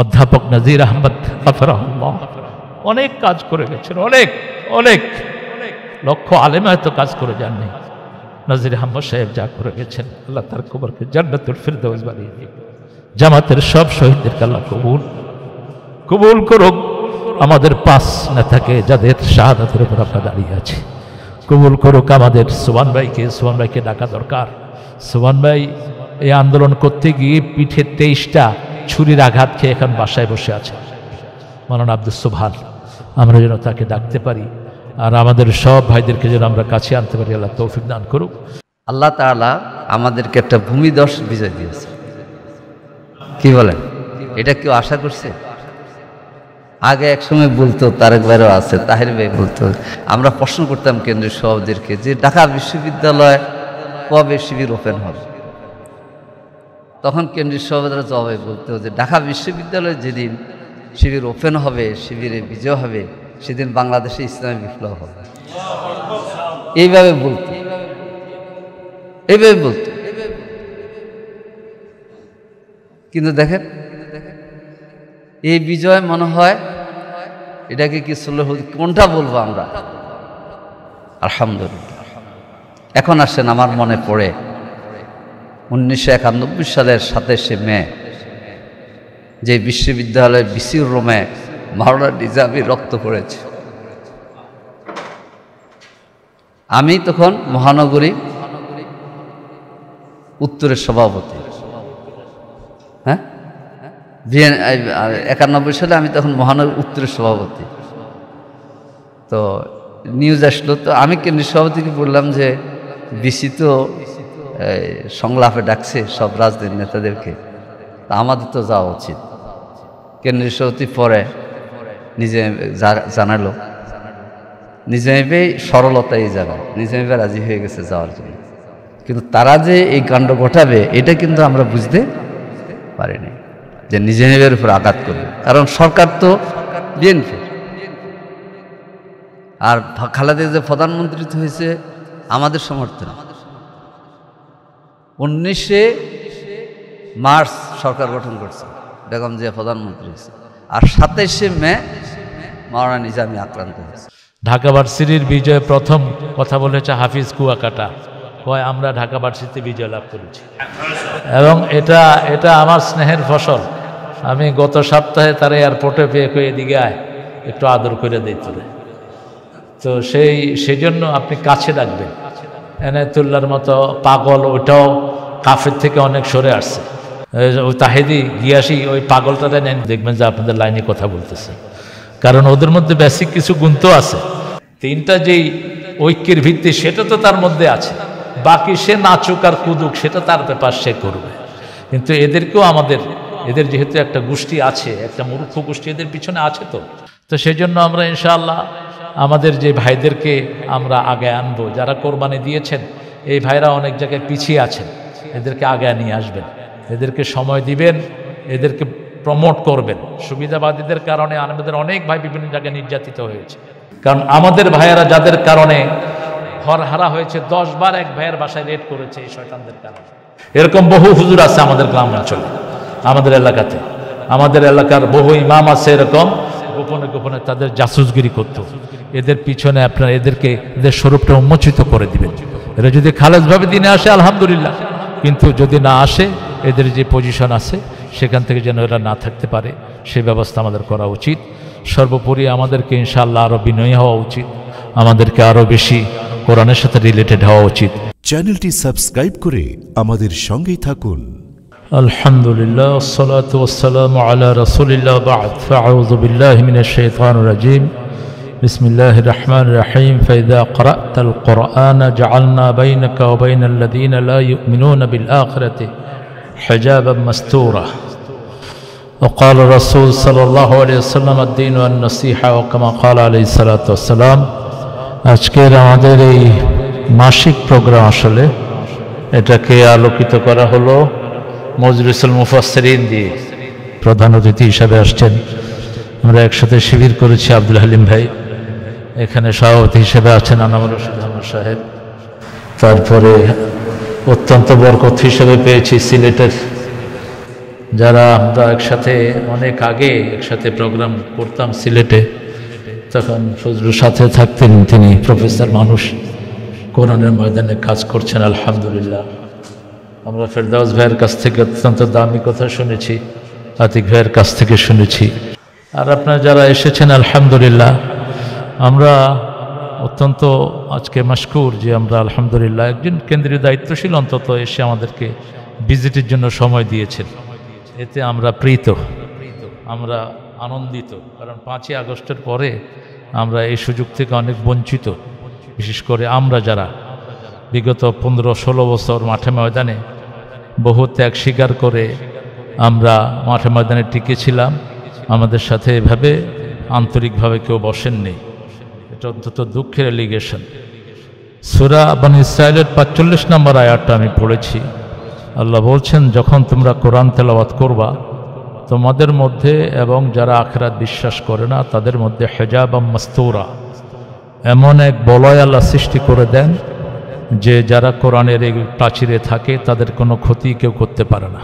অধ্যাপক নজির আহমদ গফরাহুল্লাহ অনেক কাজ করে গেছেন, অনেক অনেক লক্ষ আলেম হয়তো কাজ করে যাননি। নজির আহমদ সাহেব যা করে গেছেন, আল্লাহ তার কবরকে জান্নাতুল ফিরদাউস বানিয়ে দিন। জামাতের সব শহীদদেরকে আল্লাহ কবুল করুক। আমাদের 5 নেতাকে যাদের শাহাদাতের উপর আমরা দাঁড়িয়ে আছি, কবুল করুক। আমাদের সুবহান ভাইকে ডাকা দরকার। সুবহান ভাই এই আন্দোলন করতে গিয়ে পিঠে 23টা ছুরির আঘাত খেয়ে এখন বাসায় বসে আছে। মাওলানা আব্দুস সুবহান, আমরা যেন তাকে ডাকতে পারি, আর আমাদের সব ভাইদেরকে যেন আমরা কাছে আনতে পারি। আল্লাহ তৌফিক দান করুক। আল্লাহ তাআলা আমাদেরকে একটা ভূমিধস বিজয় দিয়েছে। কি বলেন? এটা কেউ আশা করছে? আগে একসময় বলতো, তারেক ভাইও আছে, তাহির ভাই বলতো, আমরা প্রশ্ন করতাম কেন্দ্রীয় সভাপতিদেরকে যে ঢাকা বিশ্ববিদ্যালয় কবে শিবির ওপেন হবে। তখন কেন্দ্রীয় সভাপতিরা জবাবে বলতো যে ঢাকা বিশ্ববিদ্যালয়ে যেদিন শিবির ওপেন হবে, শিবিরে বিজয় হবে, সেদিন বাংলাদেশে ইসলামী বিপ্লব হবে। এইভাবে বলতো। কিন্তু দেখেন এই বিজয় মনে হয় এটাকে কি কোনটা বলবো আমরা? আলহামদুলিল্লাহ। এখন আসেন, আমার মনে পড়ে 1991 সালের 27শে মে যে বিশ্ববিদ্যালয়ের বিসির রুমে মাওলানা নিজামী রক্ত পড়েছে। আমি তখন মহানগরী উত্তরের সভাপতি। 91 সালে আমি তখন মহানগর উত্তরের সভাপতি। তো নিউজ আসলো, তো আমি কেন্দ্রীয় সভাপতিকে বললাম যে বিসি তো সংলাপে ডাকছে সব রাজনৈতিক নেতাদেরকে, তা আমাদের তো যাওয়া উচিত। কেন্দ্রীয় সভাপতি পরে নিজে জানালো, নিজামী সরলতাই জানায়, নিজামী রাজি হয়ে গেছে যাওয়ার জন্য। কিন্তু তারা যে এই কাণ্ড ঘটাবে এটা কিন্তু আমরা বুঝতে পারিনি, যে নিজামীর উপর আঘাত করবে। কারণ সরকার তো বিএনপি, আর খালেদা যে প্রধানমন্ত্রী হয়েছে আমাদের সমর্থনে। 19শে মার্চ সরকার গঠন করছে, বেগম জিয়া প্রধানমন্ত্রী হয়েছে, আর 27শে মে মাওলানা নিজামী আক্রান্ত হয়েছে। ঢাকা ভার্সিটির বিজয়ে প্রথম কথা বলেছে হাফিজ কুয়াকাটা, কয় আমরা ঢাকা ভার্সিটিতে বিজয় লাভ করেছি, এবং এটা আমার স্নেহের ফসল। আমি গত সপ্তাহে তার এয়ারপোর্টে পেয়ে এদিকে আয়, একটু আদর করে দিত। তো সেই জন্য আপনি কাছে ডাকবেন। এনায়েতুল্লাহর মতো পাগল, ওইটাও কাফের থেকে অনেক সরে আসছে। ওই তাহেদি গিয়াসি ওই পাগলটাতে নেন, দেখবেন যে আপনাদের লাইনে কথা বলতেছে, কারণ ওদের মধ্যে বেসিক কিছু গুণ তো আছে। 3টা যেই ঐক্যের ভিত্তি সেটা তো তার মধ্যে আছে, বাকি সে নাচুক আর কুদুক সেটা তার ব্যাপার, সে করবে। কিন্তু এদেরকেও এদের যেহেতু একটা গোষ্ঠী আছে, একটা মূর্খ গোষ্ঠী এদের পিছনে আছে, তো সেই জন্য আমরা ইনশাআল্লাহ আমাদের যে ভাইদেরকে আমরা আগে আনবো, যারা কোরবানি দিয়েছেন, এই ভাইরা অনেক জায়গায় পিছিয়ে আছেন, এদেরকে আগে নিয়ে আসবেন, এদেরকে সময় দিবেন, এদেরকে প্রমোট করবেন। সুবিধাবাদীদের কারণে আমাদের অনেক ভাই বিভিন্ন জায়গায় নির্যাতিত হয়েছে, কারণ আমাদের ভাইয়েরা যাদের কারণে ঘর হারা হয়েছে, 10 বার এক ভাইয়ের বাসায় রেড করেছে এই শয়তানদের কারণে। এরকম বহু হুজুর আছে আমাদের গ্রাম অঞ্চলে, আমাদের এলাকাতে, আমাদের এলাকার বহু ইমাম আছে এরকম গোপনে গোপনে তাদের জাসুসগিরি করত। এদের পিছনে আপনারা এদের স্বরূপটা উন্মোচিত করে দিবেন। এরা যদি খালেজভাবে দিনে আসে আলহামদুলিল্লাহ, কিন্তু যদি না আসে, এদের যে পজিশন আছে সেখান থেকে যেন এরা না থাকতে পারে, সেই ব্যবস্থা আমাদের করা উচিত। সর্বোপরি আমাদেরকে ইনশাআল্লাহ আরও বিনয়ী হওয়া উচিত, আমাদেরকে আরও বেশি কোরআনের সাথে রিলেটেড হওয়া উচিত। চ্যানেলটি সাবস্ক্রাইব করে আমাদের সঙ্গেই থাকুন। আলহামদুলিল্লাহ, আসসালাতু ওয়াসসালামু আলা রাসূলিল্লাহ, বা'দ, ফাআউযু বিল্লাহি মিনাশ শাইতানির রাজীম, বিসমিল্লাহির রহমানির রহিম। ফাইযা ক্রাআতাল কুরআনা জাআলনা বাইনাকা ওয়া বাইনাল লাযীনা লা ইউমিনুনা বিল আখিরাতি হিজাবান মাসতুরা। وقال الرسول صلى الله عليه وسلم الدين والنصيحة وكما قال عليه الصلاة والسلام। আজকের আমাদের এই মাসিক প্রোগ্রাম আসলে এটাকে আলোকিত করা হলো মজলিসুল মুফাসসিরিন দিয়ে। প্রধান অতিথি হিসাবে আসছেন, আমরা একসাথে শিবির করেছি আব্দুল হালিম ভাই, এখানে সভাপতি হিসেবে আছেন আনামুর রশিদ আহমদ সাহেব। তারপরে অত্যন্ত বরকত হিসেবে পেয়েছি সিলেটের যারা আমরা একসাথে অনেক আগে একসাথে প্রোগ্রাম করতাম সিলেটে, তখন ফজলুর সাথে থাকতেন তিনি প্রফেসর মানুষ, কোরআনের ময়দানে কাজ করছেন আলহামদুলিল্লাহ। আমরা ফেরদাউস ভাইয়ের কাছ থেকে অত্যন্ত দামি কথা শুনেছি, আতিক ভাইয়ের কাছ থেকে শুনেছি। আর আপনারা যারা এসেছেন আলহামদুলিল্লাহ, আমরা অত্যন্ত আজকে মাশকুর যে আমরা আলহামদুলিল্লাহ একজন কেন্দ্রীয় দায়িত্বশীল অন্তত এসে আমাদেরকে ভিজিটের জন্য সময় দিয়েছেন। এতে আমরা প্রীত, আমরা আনন্দিত, কারণ 5ই আগস্টের পরে আমরা এই সুযোগ থেকে অনেক বঞ্চিত। বিশেষ করে আমরা যারা বিগত 15-16 বছর মাঠে ময়দানে বহু ত্যাগ স্বীকার করে আমরা মাঠে ময়দানে টিকেছিলাম, আমাদের সাথে এভাবে আন্তরিকভাবে কেউ বসেননি। এটা অন্তত দুঃখের এলিগেশন। সূরা বনী ইসরাঈলের 45 নম্বর আয়াতটা আমি পড়েছি। আল্লাহ বলছেন, যখন তোমরা কোরআন তেলাওয়াত করবা তোমাদের মধ্যে এবং যারা আখিরাত বিশ্বাস করে না তাদের মধ্যে হিজাবাম মাসতুরা, এমন এক বলয় আল্লাহ সৃষ্টি করে দেন যে যারা কোরআনের এই প্রাচীরে থাকে তাদের কোনো ক্ষতি কেউ করতে পারে না।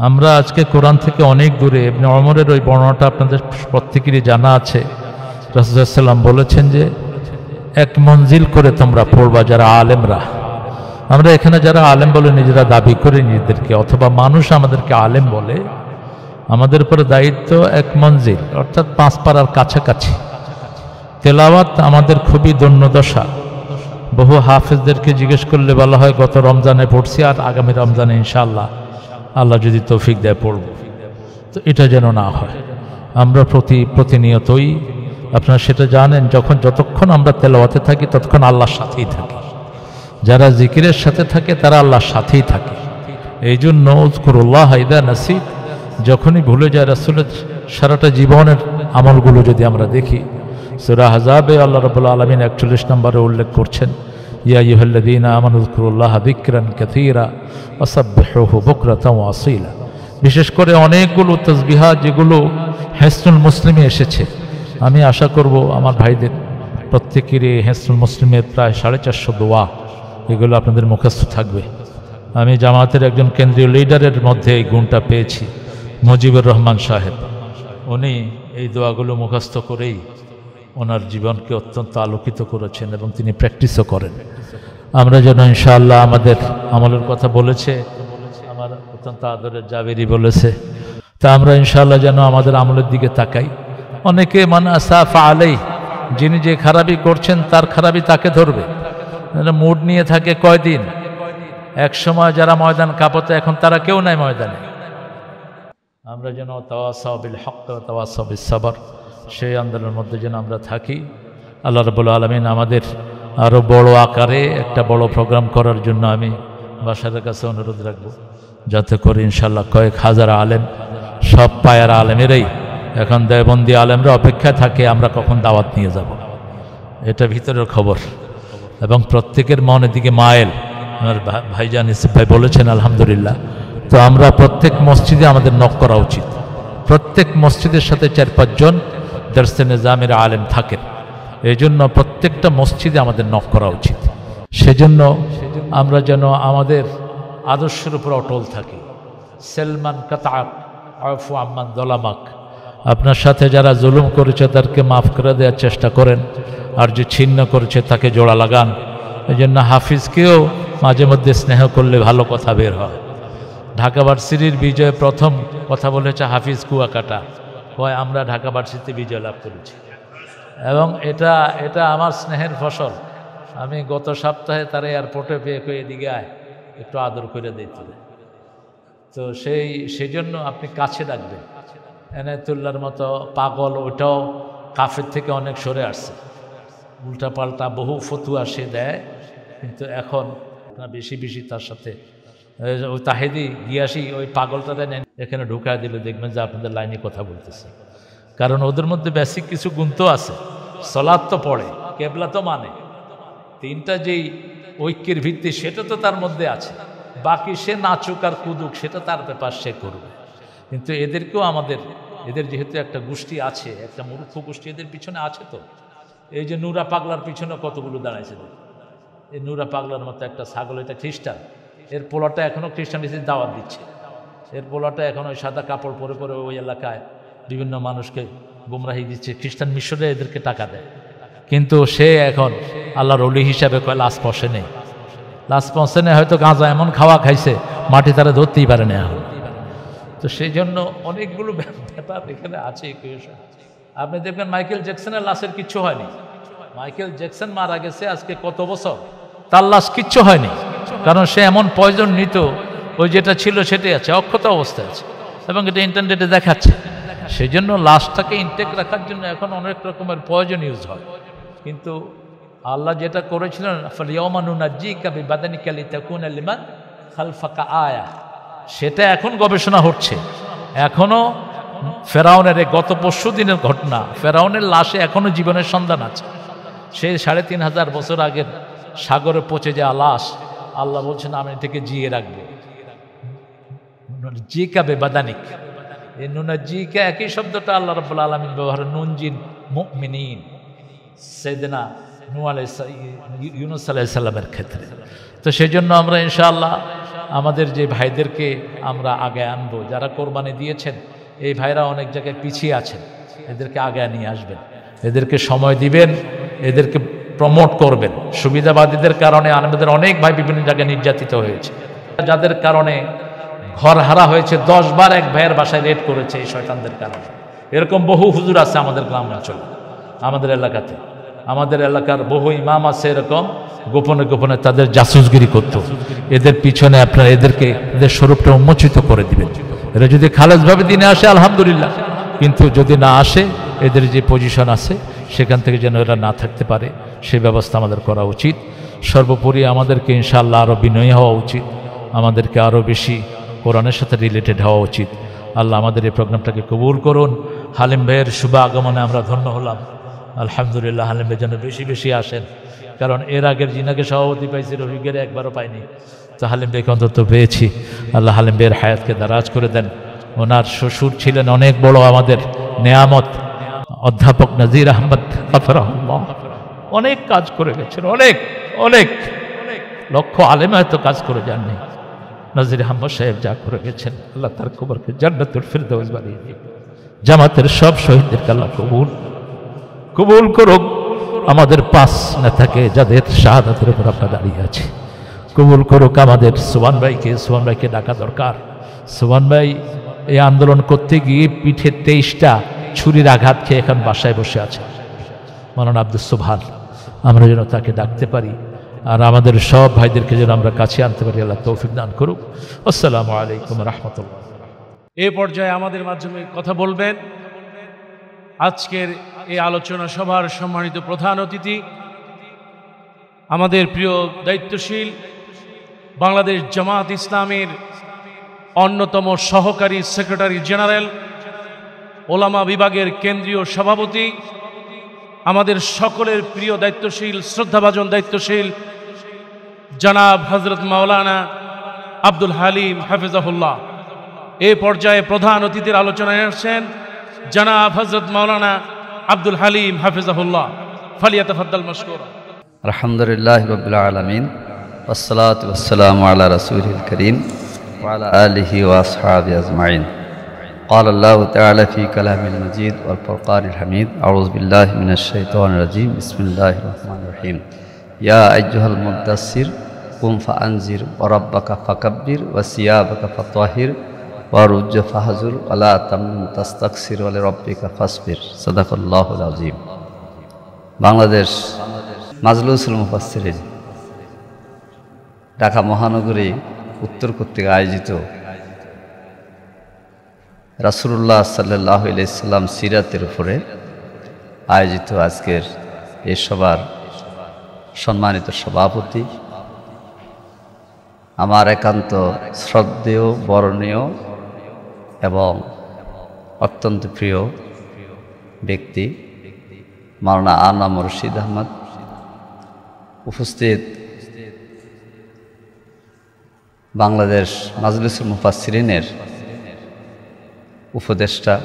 আমরা আজকে কোরআন থেকে অনেক দূরে। ইবনে ওমরের ওই বর্ণনাটা আপনাদের প্রত্যেকেরই জানা আছে। রাসূলুল্লাহ সাল্লাল্লাহু আলাইহি ওয়াসাল্লাম বলেছেন যে এক মঞ্জিল করে তোমরা পড়বা যারা আলেমরা। আমরা এখানে যারা আলেম বলে নিজেরা দাবি করে নিজেদেরকে, অথবা মানুষ আমাদেরকে আলেম বলে, আমাদের উপরে দায়িত্ব এক মঞ্জিল অর্থাৎ 5 পারার কাছাকাছি তেলাওয়াত আমাদের খুবই দৈন্যদশা। বহু হাফেজদেরকে জিজ্ঞেস করলে বলা হয় গত রমজানে পড়ছি আর আগামী রমজানে ইনশাআল্লাহ আল্লাহ যদি তৌফিক দেয় পড়ব। তো এটা যেন না হয়। আমরা প্রতিনিয়তই, আপনারা সেটা জানেন, যতক্ষণ আমরা তেলাওয়াতে থাকি ততক্ষণ আল্লাহর সাথেই থাকি। যারা জিকিরের সাথে থাকে তারা আল্লাহর সাথেই থাকে। এই জন্য উযকুরুল্লাহ ইযা নাসিত, যখনই ভুলে যায়। রাসূলের সারাটা জীবনের আমলগুলো যদি আমরা দেখি, সূরা আহজাবে আল্লাহ রাব্বুল আলামিন 41 নম্বরে উল্লেখ করছেন, ইয়া আইয়ুহাল্লাযীনা আমানু যকুরুল্লাহা যিকরান কাসীরা ওয়াসাব্বিহুহু বুকরাতাও ওয়া আসীলা। বিশেষ করে অনেকগুলো তাসবিহাত যেগুলো হিসনুল মুসলিমে এসেছে। আমি আশা করব আমার ভাইদের প্রত্যেকেরই হিসনুল মুসলিমের প্রায় 450 দোয়া এগুলো আপনাদের মুখস্থ থাকবে। আমি জামাতের একজন কেন্দ্রীয় লিডারের মধ্যে এই গুণটা পেয়েছি, মুজিবুর রহমান সাহেব। উনি এই দোয়াগুলো মুখস্থ করেই ওনার জীবনকে অত্যন্ত আলোকিত করেছেন এবং তিনি প্র্যাকটিসও করেন। আমরা যেন ইনশাআল্লাহ আমাদের আমলের কথা বলেছে আমার অত্যন্ত আদরের জাবেরি বলেছে, তা আমরা ইনশাআল্লাহ যেন আমাদের আমলের দিকে তাকাই। অনেকে মান আসাফা আলাই, যিনি যে খারাপি করছেন তার খারাপি তাকে ধরবে, মুড নিয়ে থাকে কয়দিন। এক সময় যারা ময়দান কাঁপতো এখন তারা কেউ নাই ময়দানে। আমরা যেন তাওয়াসাউ বিল হক ওয়া তাওয়াসাউ বিস সাবর, সেই আন্দোলনের মধ্যে যেন আমরা থাকি। আল্লাহ রাব্বুল আলামিন আমাদের আরও বড় আকারে একটা বড় প্রোগ্রাম করার জন্য আমি বাসারের কাছে অনুরোধ রাখব, যাতে করে ইনশাআল্লাহ কয়েক হাজার আলেম, সব পায়ার আলেমেরাই এখন দেওবন্দি আলেমরা অপেক্ষায় থাকে আমরা কখন দাওয়াত নিয়ে যাব। এটা ভিতরের খবর এবং প্রত্যেকের মনের দিকে মাইল। আমার ভাইজান ইসিফ ভাই বলেছেন আলহামদুলিল্লাহ। তো আমরা প্রত্যেক মসজিদে আমাদের নক করা উচিত। প্রত্যেক মসজিদের সাথে 4-5 জন দরসে নিজামের আলেম থাকেন। এই জন্য প্রত্যেকটা মসজিদে আমাদের নক করা উচিত। সেজন্য আমরা যেন আমাদের আদর্শের উপর অটল থাকি। সেলমান কাতাক আফু আম্মান দলামাক, আপনার সাথে যারা জুলুম করেছে তাদেরকে মাফ করে দেওয়ার চেষ্টা করেন, আর যে ছিন্ন করেছে তাকে জোড়া লাগান। এই জন্য হাফিজকেও মাঝে মধ্যে স্নেহ করলে ভালো কথা বের হয়। ঢাকা ভার্সিটির বিজয়ে প্রথম কথা বলেছে হাফিজ কুয়াকাটা, হয় আমরা ঢাকা ভার্সিটিতে বিজয় লাভ করেছি এবং এটা আমার স্নেহের ফসল। আমি গত সপ্তাহে তারা এয়ারপোর্টে পেয়ে এদিকে আয় একটু আদর করে দিতে, তো সেই জন্য আপনি কাছে রাখবেন। এনায়েতুল্লাহর মতো পাগল, ওটাও কাফের থেকে অনেক সরে আসছে, উল্টাপাল্টা বহু ফতুয়া সে দেয়, কিন্তু এখন বেশি বেশি তার সাথে ওই তাহেদি গিয়াসি ওই পাগলটাতে নেন এখানে ঢুকায় দিলে দেখবেন যে আপনাদের লাইনে কথা বলতেছে। কারণ ওদের মধ্যে বেসিক কিছু গুণ তো আছে, সলাৎ তো পড়ে, কেবলা তো মানে, 3টা যেই ঐক্যের ভিত্তি সেটা তো তার মধ্যে আছে। বাকি সে নাচুক আর কুদুক সেটা তার ব্যাপার, সে করবে। কিন্তু এদেরকেও এদের যেহেতু একটা গোষ্ঠী আছে, একটা মূর্খ গোষ্ঠী এদের পিছনে আছে। তো এই যে নুরা পাগলার পিছনে কতগুলো দাঁড়াইছে, এই নুরা পাগলার মতো একটা ছাগল, এটা খ্রিস্টান, এর পোলাটা এখনও খ্রিস্টান দাওয়াত দিচ্ছে। এর পোলাটা এখন ওই সাদা কাপড় পরে পরে ওই এলাকায় বিভিন্ন মানুষকে গুমরাহি দিচ্ছে, খ্রিস্টান মিশরে এদেরকে টাকা দেয়, কিন্তু সে এখন আল্লাহর ওলি হিসাবে কয় লাশ পশে নেই, লাশ পশে নেই, হয়তো গাঁজা এমন খাওয়া খাইছে মাটি তারা ধরতেই পারে না এখন। তো সেই জন্য অনেকগুলো ব্যাপার এখানে আছে। আপনি দেখবেন মাইকেল জ্যাকসনের লাশের কিচ্ছু হয়নি, মাইকেল জ্যাকসন মারা গেছে আজকে কত বছর, তার লাশ কিচ্ছু হয়নি, কারণ সে এমন পয়জন নিত, ওই যেটা ছিল সেটাই আছে, অক্ষত অবস্থায় আছে, এবং এটা ইন্টারনেটে দেখাচ্ছে। সেই জন্য লাশটাকে ইনটেক রাখার জন্য এখন অনেক রকমের পয়জন ইউজ হয়, কিন্তু আল্লাহ যেটা করেছিলেন আয়া, সেটা এখন গবেষণা হচ্ছে। এখনো ফেরাউনের গত পরশু দিনের ঘটনা, ফেরাউনের লাশে এখনো জীবনের সন্ধান আছে। সেই 3500 বছর আগের সাগরে পচে যাওয়া লাশ, আল্লাহ বলছেন আমি এটাকে জিয়ে রাখবো। জিকা বেবাদানিক, এই নুনা জিকা একই শব্দটা আল্লাহ রাব্বুল আলামিন ব্যবহার নুনজিন মুমিনিন সাইয়েদনা নূহ ইউনূস আলাইহিস সালামের ক্ষেত্রে। তো সেই জন্য আমরা ইনশাআল্লাহ আমাদের যে ভাইদেরকে আমরা আগে আনবো, যারা কোরবানি দিয়েছেন, এই ভাইরা অনেক জায়গায় পিছিয়ে আছেন, এদেরকে আগে নিয়ে আসবেন, এদেরকে সময় দিবেন, এদেরকে প্রমোট করবেন। সুবিধাবাদীদের কারণে আমাদের অনেক ভাই বিভিন্ন জায়গায় নির্যাতিত হয়েছে, যাদের কারণে ঘর হারা হয়েছে, 10 বার এক ভাইয়ের বাসায় রেড করেছে এই শয়তানদের কারণে। এরকম বহু হুজুর আছে আমাদের গ্রাম অঞ্চলে, আমাদের এলাকাতে, আমাদের এলাকার বহু ইমাম আছে এরকম গোপনে গোপনে তাদের জাসুসগিরি করত। এদের পিছনে আপনারা এদেরকে এদের স্বরূপটা উন্মোচিত করে দিবেন। এরা যদি খালেজভাবে দিনে আসে আলহামদুলিল্লাহ, কিন্তু যদি না আসে, এদের যে পজিশন আছে সেখান থেকে যেন এরা না থাকতে পারে, সেই ব্যবস্থা আমাদের করা উচিত। সর্বোপরি আমাদেরকে ইনশাআল্লাহ আরও বিনয়ী হওয়া উচিত, আমাদেরকে আরও বেশি কোরআনের সাথে রিলেটেড হওয়া উচিত। আল্লাহ আমাদের এই প্রোগ্রামটাকে কবুল করুন। হালিম ভাইয়ের শুভ আগমনে আমরা ধন্য হলাম, আলহামদুলিল্লাহ। হালিম ভাই যেন বেশি বেশি আসেন, কারণ এর আগের জিনাকে সভাপতি পাইছি, রফিকের একবারও পাইনি, তো হালিম ভাইকে অন্তত পেয়েছি। আল্লাহ হালিম ভাইয়ের হায়াতকে দারাজ করে দেন। ওনার শ্বশুর ছিলেন অনেক বড় আমাদের নেয়ামত, অধ্যাপক নজির আহমদ গাফরাহুল্লাহ, অনেক কাজ করে গেছেন, অনেক অনেক লক্ষ আলেম হয়তো কাজ করে যাননি, নজির আহমদ সাহেব যা করে গেছেন, আল্লাহ তার কবরকে জান্নাতুল ফিরদাউস বানিয়ে দিন। জামাতের সব শহীদদেরকে আল্লাহ কবুল করুক। আমাদের 5 নেতাকে যাদের শাহাদাতের উপর আমরা দাঁড়িয়ে আছি, কবুল করুক। আমাদের সুবহান ভাইকে ডাকা দরকার। সুবহান ভাই এই আন্দোলন করতে গিয়ে পিঠে 23টা ছুরির আঘাত খেয়ে এখন বাসায় বসে আছে। মাওলানা আব্দুস সুবহান, আমরা যেন তাকে ডাকতে পারি, আর আমাদের সব ভাইদেরকে যেন আমরা কাছে আনতে পারি। আল্লাহ তৌফিক দান করুক। আসসালামু আলাইকুম রাহমাতুল্লাহ। এই পর্যায়ে আমাদের মাধ্যমে কথা বলবেন আজকের এই আলোচনা সভার সম্মানিত প্রধান অতিথি, আমাদের প্রিয় দায়িত্বশীল বাংলাদেশ জামাত ইসলামের অন্যতম সহকারী সেক্রেটারি জেনারেল, ওলামা বিভাগের কেন্দ্রীয় সভাপতি, আমাদের সকলের প্রিয় দায়িত্বশীল, শ্রদ্ধাভাজন দায়িত্বশীল জনাব হযরত মাওলানা আব্দুল হালিম হাফিজাহুল্লাহ। এই পর্যায়ে প্রধান অতিথির আলোচনায় আসছেন জনাব হযরত মাওলানা আব্দুল হালিম হাফিজাহুল্লাহ। ফালিয়াতাফাদ্দাল মাশকুরা। আলহামদুলিল্লাহি রাব্বিল আলামিন, ওয়াসসালাতু ওয়াসসালামু আলা রাসূলিল কারীম ওয়া আলা আলিহি ওয়া আসহাবিহি আজমাইন। قال الله تعالى في كلام المجيد والفرقان الحميد. أعوذ بالله من الشيطان الرجيم. بسم الله الرحمن الرحيم. يا أيها المدثر قم فأنذر وربك فكبر وثيابك فطهر ورج فهجر ولا تمنن تستكثر ولربك فاصبر. صدق الله العظيم. বাংলাদেশ মাজলিসুল মুফাসসিরিন ঢাকা মহানগরী উত্তর কর্তৃক আয়োজিত রাসূলুল্লাহ সাল্লাল্লাহু আলাইহি সাল্লাম সিরাতের উপরে আয়োজিত আজকের এই সভার সম্মানিত সভাপতি, আমার একান্ত শ্রদ্ধেয়, বরণীয় এবং অত্যন্ত প্রিয় ব্যক্তি মাওলানা আনাম রশিদ আহমদ, উপস্থিত বাংলাদেশ মাজলিসুল মুফাসসিরিনের উপদেষ্টা,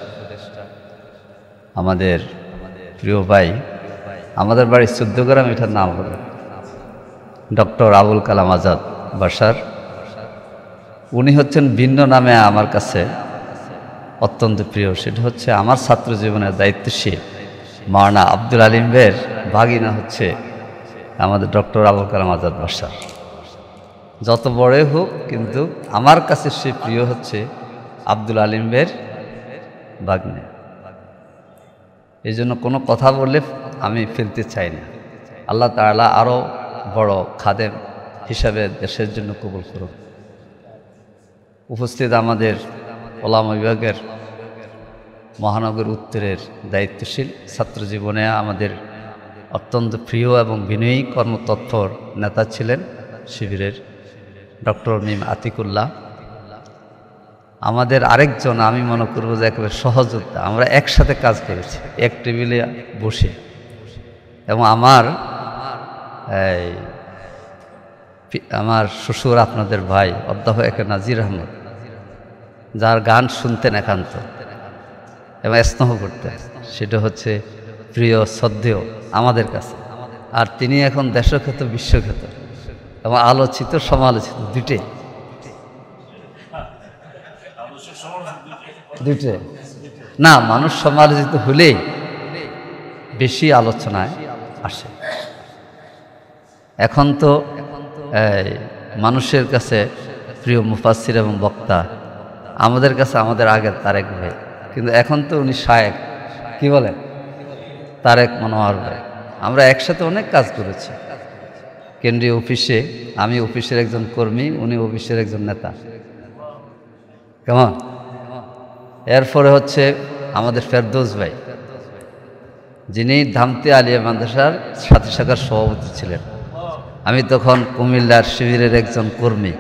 আমাদের প্রিয় ভাই, আমাদের বাড়ির 14 গ্রাম, এটার নাম হলো ডক্টর আবুল কালাম আজাদ বাশার, উনি হচ্ছেন ভিন্ন নামে আমার কাছে অত্যন্ত প্রিয়। সেটা হচ্ছে আমার ছাত্র জীবনের দায়িত্বশীল মাওলানা আব্দুল আলিম ভাইয়ের ভাগিনা হচ্ছে আমাদের ডক্টর আবুল কালাম আজাদ বাদশা। যত বড়ই হোক কিন্তু আমার কাছে সে প্রিয় হচ্ছে আব্দুল আলিম ভাইয়ের ভাগ্নে। এই জন্য কোনো কথা বললে আমি ফেলতে চাই না। আল্লাহ তাআলা আরও বড় খাদেম হিসাবে দেশের জন্য কবুল করুন। উপস্থিত আমাদের ওলামা বিভাগের মহানগর উত্তরের দায়িত্বশীল, ছাত্র জীবনে আমাদের অত্যন্ত প্রিয় এবং বিনয়ী কর্মতৎপর নেতা ছিলেন শিবিরের ডক্টর মিম আতিকুল্লাহ। আমাদের আরেকজন আমি মনে করব যে একেবারে সহযোদ্ধা, আমরা একসাথে কাজ করেছি এক টেবিলে বসে। এবং আমার শ্বশুর আপনাদের ভাই অধ্যাপক নাজির আহমদ, যার গান শুনতেন একান্ত এবং স্নেহ করতেন, সেটা হচ্ছে প্রিয় শ্রদ্ধেয় আমাদের কাছে। আর তিনি এখন দেশখ্যাত বিশ্বখ্যাত এবং আলোচিত সমালোচিত দুইটাই না, মানুষ সমালোচিত হলেই বেশি আলোচনায় আসে। এখন তো মানুষের কাছে প্রিয় মুফাসসির এবং বক্তা আমাদের কাছে আমাদের আগের তারেক ভাই, কিন্তু এখন তো উনি শায়েখ, কি বলেন, তারেক মনোহর ভাই। আমরা একসাথে অনেক কাজ করেছি কেন্দ্রীয় অফিসে। আমি অফিসের একজন কর্মী, উনি অফিসের একজন নেতা। কেমন? এরপরে হচ্ছে আমাদের ফেরদৌস ভাই, যিনি ধামতি আলিয়া মাদ্রাসার সাথী শাখার সভাপতি ছিলেন। আমি তখন কুমিল্লার শিবিরের একজন কর্মী,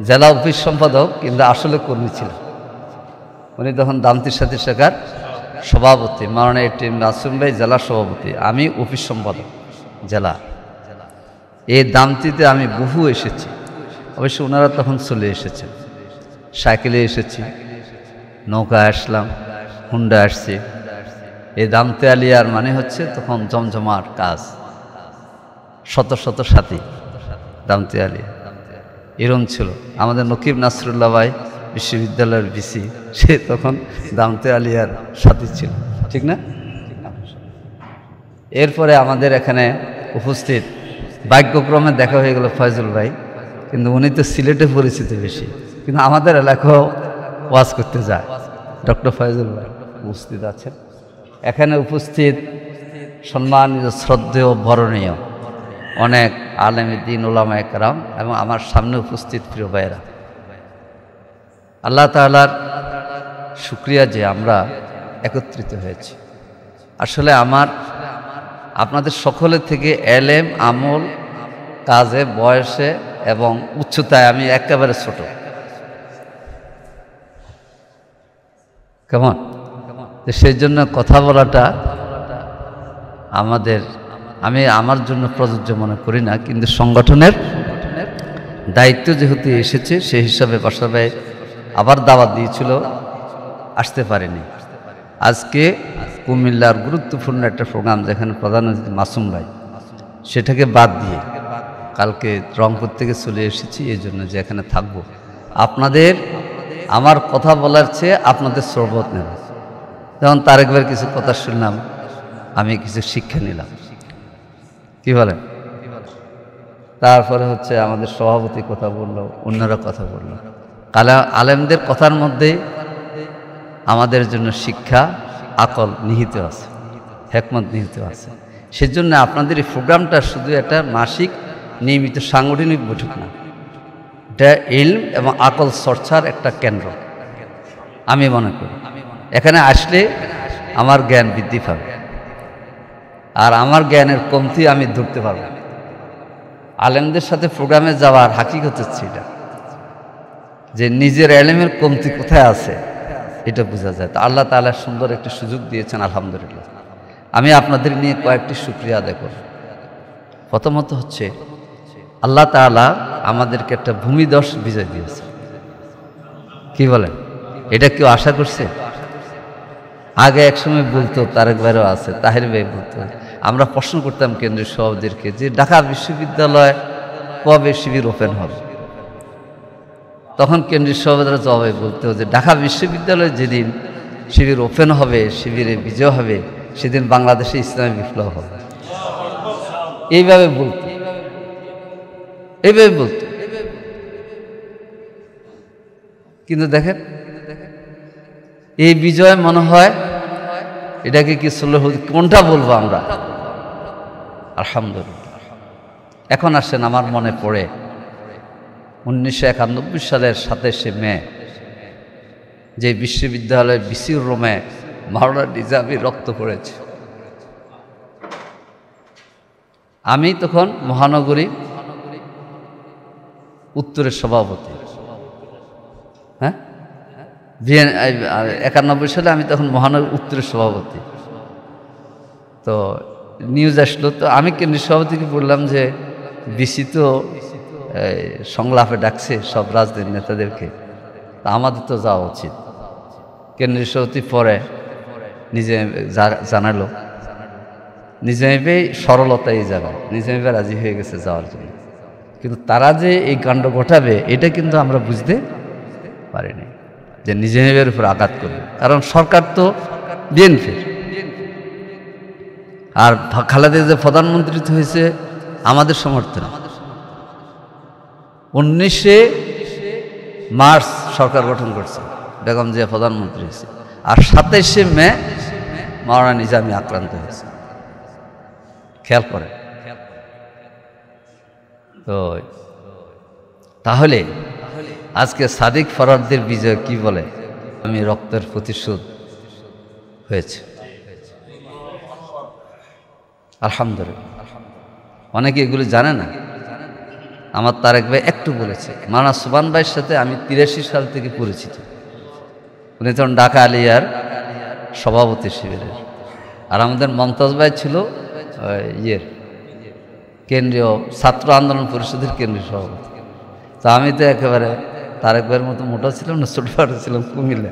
জেলা অফিস সম্পাদক, কিন্তু আসলে কর্মী ছিলেন। উনি তখন ধামতির সাথী শাখার সভাপতি, মাওলানা এটিএম মাসুম ভাই জেলা সভাপতি, আমি অফিস সম্পাদক জেলা। এই ধামতিতে আমি বহু এসেছি, অবশ্য ওনারা তখন চলে এসেছেন। সাইকেলে এসেছি, নৌকা আসলাম, হুন্ডা আসছি। এই দামতে আলিয়ার মানে হচ্ছে তখন জমজমার কাজ, শত শত সাথী দামতে আলিয়া এরম ছিল। আমাদের নকিব নাসরুল্লাহ ভাই বিশ্ববিদ্যালয়ের ভিসি, সে তখন দামতে আলিয়ার সাথী ছিল, ঠিক না? এরপরে আমাদের এখানে উপস্থিত ভাগ্যক্রমে দেখা হয়ে গেল ফয়জুল ভাই, কিন্তু উনি তো সিলেটে পরিচিত বেশি, কিন্তু আমাদের এলাকাও ওয়াজ করতে যায়। ডক্টর ফয়জুল ভাই উপস্থিত আছেন। এখানে উপস্থিত সম্মানিত, শ্রদ্ধেয়, বরণীয় অনেক আলেমে দ্বীন, উলামা একরাম এবং আমার সামনে উপস্থিত প্রিয় ভাইয়েরা, আল্লাহ তাআলার শুকরিয়া যে আমরা একত্রিত হয়েছি। আসলে আপনাদের সকলের থেকে এলেম, আমল, কাজে, বয়সে এবং উচ্চতায় আমি একেবারে ছোট। কেমন? সেই জন্য কথা বলাটা আমি আমার জন্য প্রযোজ্য মনে করি না, কিন্তু সংগঠনের দায়িত্ব যেহেতু এসেছে সেই হিসাবে বাসা ভাই আবার দাওয়াত দিয়েছিল, আসতে পারেনি। আজকে কুমিল্লার গুরুত্বপূর্ণ একটা প্রোগ্রাম যেখানে প্রধান অতিথি মাসুম ভাই, সেটাকে বাদ দিয়ে কালকে রংপুর থেকে চলে এসেছি এই জন্য যে এখানে থাকবো। আপনাদের আমার কথা বলার চেয়ে আপনাদের সরবত নেব। যেমন তারেক ভাইয়ের কিছু কথা শুনলাম, আমি কিছু শিক্ষা নিলাম, কি বলেন? তারপরে হচ্ছে আমাদের সভাপতি কথা বললো, অন্যরা কথা বললো। আলেমদের কথার মধ্যে আমাদের জন্য শিক্ষা, আকল নিহিত আছে, হেকমত নিহিত আছে। সেজন্য আপনাদের এই প্রোগ্রামটা শুধু একটা মাসিক নিয়মিত সাংগঠনিক বৈঠক না, এটা ইলম এবং আকল চর্চার একটা কেন্দ্র আমি মনে করি। এখানে আসলে আমার জ্ঞান বৃদ্ধি পাবে, আর আমার জ্ঞানের কমতি আমি ধরতে পারব। আলেমদের সাথে প্রোগ্রামে যাওয়ার হাকিকত হচ্ছে এটা, যে নিজের এলেমের কমতি কোথায় আছে এটা বোঝা যায়। তো আল্লাহ তাআলা সুন্দর একটা সুযোগ দিয়েছেন, আলহামদুলিল্লাহ। আমি আপনাদের নিয়ে কয়েকটি শুকরিয়া আদায় করব। প্রথমত হচ্ছে আল্লাহ তাআলা আমাদেরকে একটা ভূমিধস বিজয় দিয়েছে, কি বলেন? এটা কেউ আশা করছে? আগে একসময় বলতো, তারেক ভাইও আছে, তাহির ভাই বলতো, আমরা প্রশ্ন করতাম কেন্দ্রীয় সভাপতিদেরকে যে ঢাকা বিশ্ববিদ্যালয় কবে শিবির ওপেন হবে। তো তখন কেন্দ্রীয় সভাপতিরা জবাবে বলতো যে ঢাকা বিশ্ববিদ্যালয়ে যেদিন শিবির ওপেন হবে, শিবিরে বিজয় হবে, সেদিন বাংলাদেশে ইসলামী বিপ্লব হবে। এইভাবে বলতো, এইভাবে বলতো। কিন্তু দেখেন এই বিজয় মনে হয় এটাকে কি কোনটা বলবো আমরা? আলহামদুলিল্লাহ। এখন আসেন, আমার মনে পড়ে 1991 সালের 27শে মে যে বিশ্ববিদ্যালয়ের বিসির রুমে মাওলানা নিজামী রক্ত পড়েছে। আমি তখন মহানগরী উত্তরের সভাপতি। হ্যাঁ, 91 সালে আমি তখন মহানগরী উত্তরের সভাপতি। তো নিউজ আসলো, তো আমি কেন্দ্রীয় সভাপতিকে বললাম যে বিসি তো সংলাপে ডাকছে সব রাজনীতির নেতাদেরকে, তা আমাদের তো যাওয়া উচিত। কেন্দ্রীয় সভাপতি পরে নিজে জানালো, নিজামে সরলতা এই জায়গায় নিজামে রাজি হয়ে গেছে যাওয়ার জন্য। কিন্তু তারা যে এই কাণ্ড ঘটাবে এটা কিন্তু আমরা বুঝতে পারিনি যে নিজামের উপর আঘাত করবে, কারণ সরকার তো বিএনপির। আর খালেদা যে প্রধানমন্ত্রী হয়েছে আমাদের সমর্থনে। 19শে মার্চ সরকার গঠন করছে, বেগম জিয়া প্রধানমন্ত্রী হয়েছে, আর 27শে মে মাওলানা নিজামী আক্রান্ত হয়েছে। খেয়াল করে। তো তাহলে আজকে সাদিক ফরহাদের বিজয় কি বলে? আমি রক্তের প্রতিশোধ হয়েছে। আলহামদুলিল্লাহ। অনেকে এগুলো জানে না। আমার তারেক ভাই একটু বলেছে, মাওলানা সুবহান ভাইয়ের সাথে আমি 83 সাল থেকে পরিচিত। উনি তখন ঢাকা আলিয়ার সভাপতি শিবিরের, আর আমাদের মমতাজ ভাই ছিল কেন্দ্রীয় ছাত্র আন্দোলন পরিষদের কেন্দ্রীয় সভাপতি। তো আমি তো একেবারে তারেক ভাইয়ের মতো মোটা ছিলাম না, ছোটখাটো ছিলাম। কুমিল্লা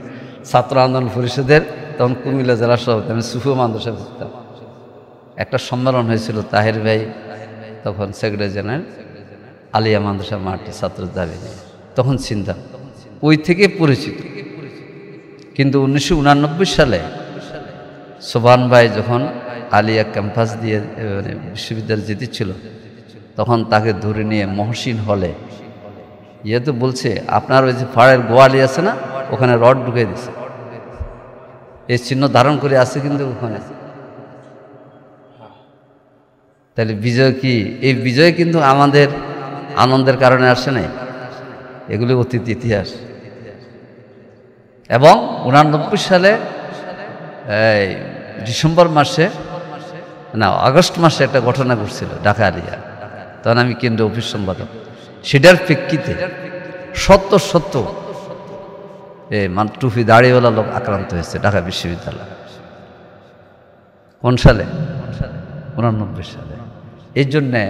ছাত্র আন্দোলন পরিষদের তখন কুমিল্লা জেলা সভাপতি, আমি সুফিয়া মাদ্রাসায় পড়তাম। একটা সম্মেলন হয়েছিল, তাহের ভাই তখন সেক্রেটারি জেনারেল, আলিয়া মাদ্রাসা মাঠে ছাত্র দাবি নিয়ে, তখন চিন্তাম, ওই থেকে পরিচিত। কিন্তু 1989 সালে সুবহান ভাই যখন আলিয়া ক্যাম্পাস দিয়ে বিশ্ববিদ্যালয় জিতেছিল, তখন তাকে ধরে নিয়ে মহসিন হলে তো বলছে, আপনার ওই যে ফাড়ের গোয়ালি আছে না, ওখানে রড ঢুকে দিছে, এই চিহ্ন ধারণ করে আছে কিন্তু ওখানে। তাহলে বিজয় কি? এই বিজয় কিন্তু আমাদের আনন্দের কারণে আসে নাই, এগুলি অতীত ইতিহাস। এবং 89 সালে ডিসেম্বর মাসে না আগস্ট মাসে একটা ঘটনা ঘটছিল ঢাকা আলিয়া, তখন আমি কেন্দ্রীয় অফিস সম্পাদক। সেটার প্রেক্ষিতে সত্য টুপি দাড়িওয়ালা লোক আক্রান্ত হয়েছে ঢাকা বিশ্ববিদ্যালয়। কোন সালে? 89 সালে। এই জন্যে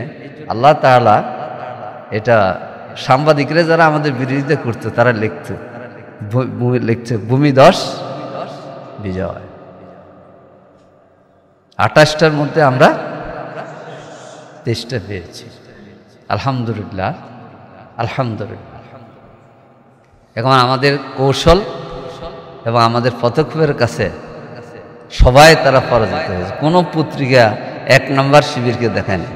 আল্লাহ তাআলা এটা সাংবাদিকরা যারা আমাদের বিরোধিতা করতো তারা লিখছে ভূমিধস বিজয়। 28টার মধ্যে আমরা 23টা পেয়েছি। আলহামদুলিল্লাহ, আলহামদুলিল্লাহ। এখন আমাদের কৌশল এবং আমাদের পদক্ষেপের কাছে সবাই তারা পরাজিত হয়েছে। কোনো পত্রিকা 1 নম্বর শিবিরকে দেখায়নি,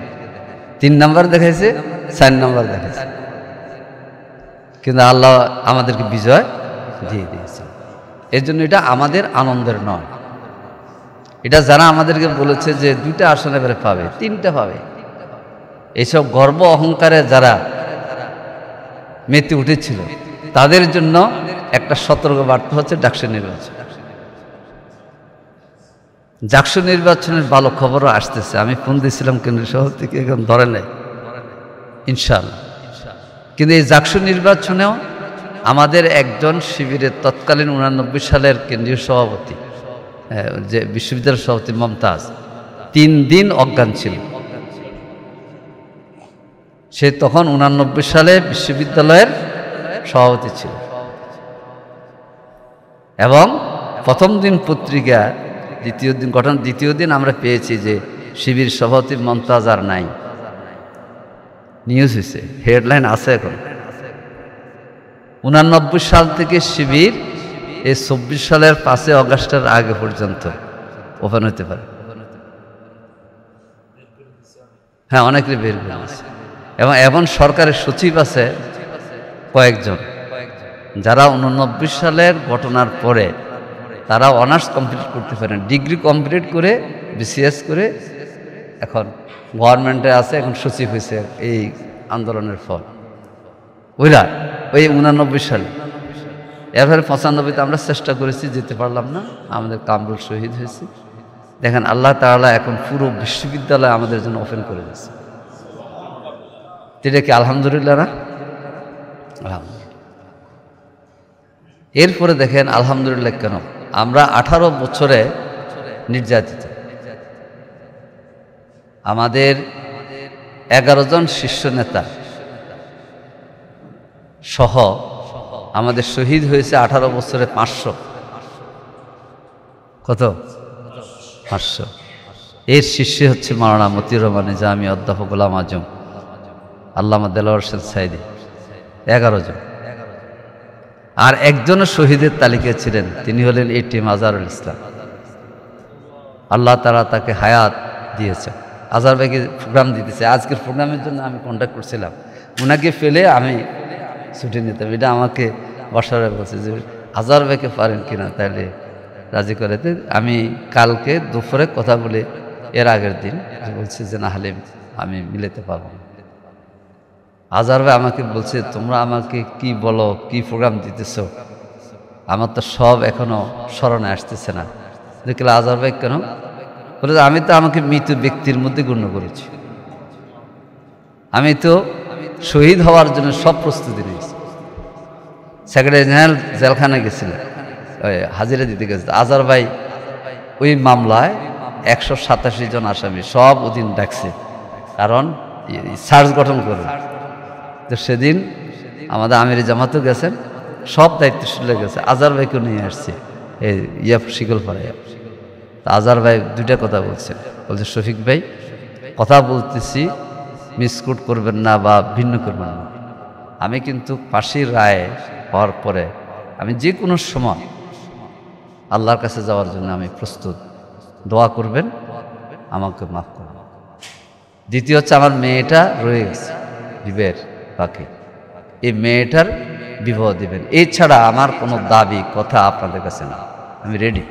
3 নম্বর দেখাইছে, 4 নম্বর দেখাইছে, কিন্তু আল্লাহ আমাদেরকে বিজয় দিয়ে দিয়েছে। এর জন্য এটা আমাদের আনন্দের নয়। এটা যারা আমাদেরকে বলেছে যে 2টা আসনে এবারে পাবে, 3টা পাবে, এইসব গর্ব অহংকারে যারা মেতে উঠেছিল তাদের জন্য একটা সতর্ক বার্তা হচ্ছে ডাকসু নির্বাচন। ডাকসু নির্বাচনের ভালো খবরও আসতেছে। আমি ফোন দিয়েছিলাম কেন্দ্রীয় সভাপতিকে, এখন ধরে নেই ইনশাআল্লাহ। কিন্তু এই ডাকসু নির্বাচনেও আমাদের একজন শিবিরের তৎকালীন 89 সালের কেন্দ্রীয় সভাপতি, যে বিশ্ববিদ্যালয়ের সভাপতি মমতাজ, 3 দিন অজ্ঞান ছিল। সে তখন 89 সালে বিশ্ববিদ্যালয়ের সভাপতি ছিল। এবং প্রথম দিন পত্রিকা, দ্বিতীয় দিন আমরা পেয়েছি যে শিবির সভাপতি মমতাজ আর নাই। নিউজ হয়েছে, হেডলাইন আছে এখন। 89 সাল থেকে শিবির এই 24 সালের 5 অগাস্টের আগে পর্যন্ত ওপেন হতে পারে। হ্যাঁ, অনেকেরই বের করে দিয়েছে। এবং এমন সরকারের সচিব আছে কয়েকজন, যারা 89 সালের ঘটনার পরে তারা অনার্স কমপ্লিট করতে পারেন, ডিগ্রি কমপ্লিট করে বিসিএস করে এখন গভর্নমেন্টে আছে, এখন সচিব হয়েছে এই আন্দোলনের ফল। ওইরা ওই 89 সালে, এরপরে 95-তে আমরা চেষ্টা করেছি, যেতে পারলাম না, আমাদের কামরুল শহীদ হয়েছে। দেখেন আল্লাহ তাআলা এখন পুরো বিশ্ববিদ্যালয় আমাদের জন্য ওপেন করে দিয়েছে। এটা কি আলহামদুলিল্লাহ না? আলহামদুলিল্লাহ। এরপরে দেখেন আলহামদুলিল্লাহ কেন, আমরা 18 বছরে নির্যাতিত, আমাদের 11 জন শীর্ষ নেতা সহ আমাদের শহীদ হয়েছে 18 বছরে 500। কত? 500। এর শীর্ষে হচ্ছে মাওলানা মতিউর রহমান নিজামী, অধ্যাপক গোলাম আজম, আল্লামা দেলোয়ার হোসেন সাইদি, 11 জন। আর একজনের শহীদের তালিকায় ছিলেন, তিনি হলেন এটিএম আজহারুল ইসলাম। আল্লাহ তাআলা তাকে হায়াত দিয়েছেন। আজহার ভাইকে প্রোগ্রাম দিতেছে, আজকের প্রোগ্রামের জন্য আমি কন্ট্যাক্ট করছিলাম, ওনাকে ফেলে আমি ছুটি নিতাম। এটা আমাকে বসারে বলছে যে আজহার ভাইকে পারেন কিনা, তাহলে রাজি করাতে। আমি কালকে দুপুরে কথা বলে এর আগের দিন বলছি যে না হলে আমি মিলাতে পারবো না। আজহার ভাই আমাকে বলছে, তোমরা আমাকে কি বলো, কি প্রোগ্রাম দিতেছ, আমার তো সব এখনো স্মরণে আসতেছে না। দেখলে আজহার ভাই কেন? বলে আমি তো আমাকে মৃত ব্যক্তির মধ্যে গণ্য করেছি, আমি তো শহীদ হওয়ার জন্য সব প্রস্তুতি নিয়েছি। সেক্রেটারি জেনারেল জেলখানায় গেছিলেন, ওই হাজিরা দিতে গেছিল। আজহার ভাই ওই মামলায় 187 জন আসামি সব ওদিন ডাকছে, কারণ সার্চ গঠন করবে। তো সেদিন আমাদের আমির জামাতও গেছেন, সব দায়িত্বশীল গেছে, আজহার ভাইকেও নিয়ে আসছে এই শিকলপাড়ায়। তো আজহার ভাই দুইটা কথা বলছেন, বলছে শফিক ভাই কথা বলতেছি, মিসকোট করবেন না বা ভিন্ন করবেন না। আমি কিন্তু ফাঁসির রায় হওয়ার পরে আমি যে কোনো সময় আল্লাহর কাছে যাওয়ার জন্য আমি প্রস্তুত, দোয়া করবেন, আমাকে মাফ করবেন। দ্বিতীয় হচ্ছে আমার মেয়েটা রয়ে গেছে বিবের বাকি, এই মেয়েটার বিবাহ দিবেন, এছাড়া আমার কোনো দাবি কথা আপনাদের কাছে না, আমি রেডি।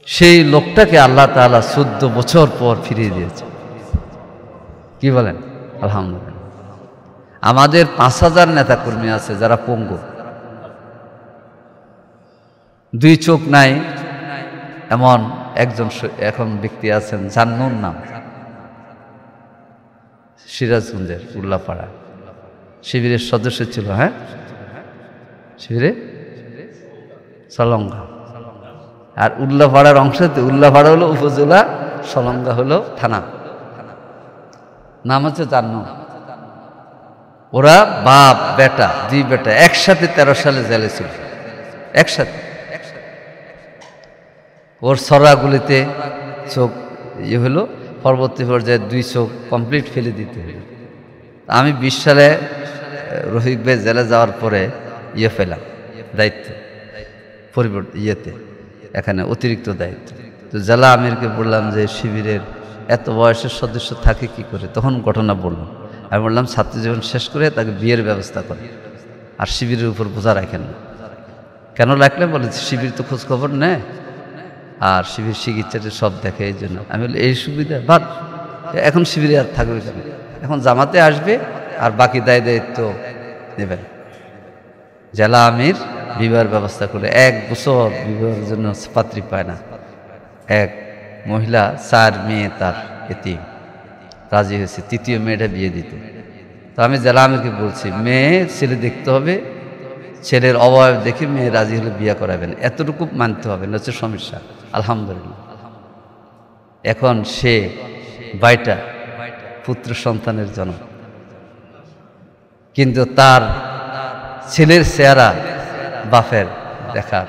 সেই লোকটাকে আল্লাহ তাআলা 14 বছর পর ফিরিয়ে দিয়েছে। কি বলেন? আলহামদুলিল্লাহ। আমাদের 5000 নেতাকর্মী আছে যারা পঙ্গু, 2 চোখ নাই এমন একজন এখন ব্যক্তি আছেন, জান্নুর নাম, সিরাজগঞ্জের উল্লাপাড়া শিবিরের সদস্য ছিল। হ্যাঁ, শিবিরে সলঙ্গা, আর উল্লাপাড়ার অংশতে, উল্লাপাড়া হলো উপজেলা, সলঙ্গা হলো থানা, নাম হচ্ছে জান্নু। ওরা বাপ বেটা, 2 বেটা একসাথে 13 সালে জেলে ছিল, একসাথে। ওর সরাগুলিতে চোখ হলো, পরবর্তী পর্যায়ে 2 চোখ কমপ্লিট ফেলে দিতে হলো। আমি 20 সালে রফিক ভাই জেলে যাওয়ার পরে পেলাম দায়িত্ব, পরিবর্তন এখানে অতিরিক্ত দায়িত্ব। তো জেলা আমিরকে বললাম যে শিবিরের এত বয়সের সদস্য থাকে কি করে, তখন ঘটনা বললাম। আমি বললাম ছাত্র জীবন শেষ করে তাকে বিয়ের ব্যবস্থা করে, আর শিবিরের উপর বোঝা রাখেন না। কেন রাখলে? বলে শিবির তো খোঁজ খবর নেয়, আর শিবির চিকিৎসাটা সব দেখে, এই জন্য। আমি বলি এই সুবিধা বাদ, এখন শিবিরে আর থাকবে কেন, এখন জামাতে আসবে আর বাকি দায়িত্ব নেবেন। জেলা আমির বিবাহের ব্যবস্থা করে 1 বছর বিবাহের জন্য পাত্রী পায় না। এক মহিলা 4 মেয়ে তার এতিম, রাজি হয়েছে 3য় মেয়েটা বিয়ে দিতে। তো আমি জেলা আমিরকে বলছি, মেয়ে ছেলে দেখতে হবে, ছেলের অবয়ব দেখে মেয়ে রাজি হলে বিয়ে করাবেন, এতটুকু মানতে হবে, না হচ্ছে সমস্যা। আলহামদুলিল্লাহ এখন সে 22টা পুত্র সন্তানের জন্ম, কিন্তু তার ছেলের চেহারা বাপের দেখার।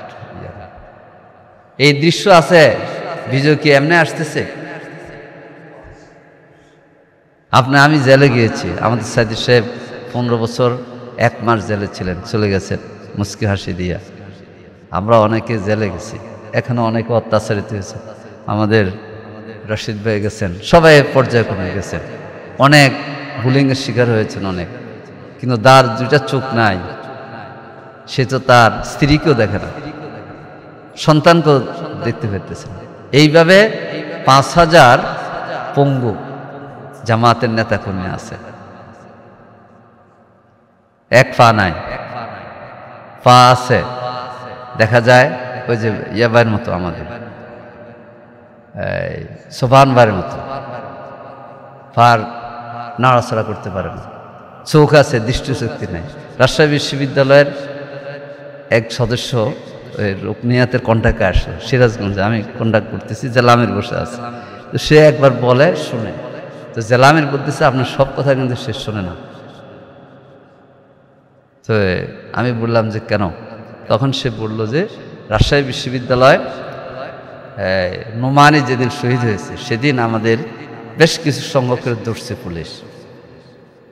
এই দৃশ্য আছে, বিজয় কি এমনি আসতেছে? আমি জেলে গিয়েছি, আমাদের সাইদি সাহেব 15 বছর 1 মাস জেলে ছিলেন, চলে গেছেন মুস্কি হাসি দিয়া। আমরা অনেকে জেলে গেছি, এখানে অনেকে অত্যাচারিত হয়েছে। আমাদের রশিদ ভাই গেছেন, সবাই পর্যায়ক্রমে গেছেন, অনেক বুলিংয়ের শিকার হয়েছেন অনেক। কিন্তু তার 2টা চোখ নাই, সে তো তার স্ত্রীকেও দেখে না, সন্তানকেও দেখতে পেতেছে। এইভাবে 5000 পঙ্গু জামাতের নেতাকর্মী আছে, এক পা নাই, পা আছে দেখা যায় ওই যে ইয়াবার মতো, আমাদের সোভান ভাইয়ের মতো, পার নাড়াচড়া করতে পারে না, চোখ আছে, দৃষ্টিশক্তি নেই। রাজশাহী বিশ্ববিদ্যালয়ের এক সদস্য রুকনিয়াতের কন্ট্যাক্টে আসলো সিরাজগঞ্জে, আমি কন্ট্যাক্ট করতেছি, জেলামির বসে আছে, তো সে একবার বলে শুনে, তো জেলামির বলতেছে আপনার সব কথা কিন্তু সে শোনে না। তো আমি বললাম যে কেন? তখন সে বলল যে রাজশাহী বিশ্ববিদ্যালয় নোমানি যেদিন শহীদ হয়েছে সেদিন আমাদের বেশ কিছু সংখ্যকের ধরছে পুলিশ,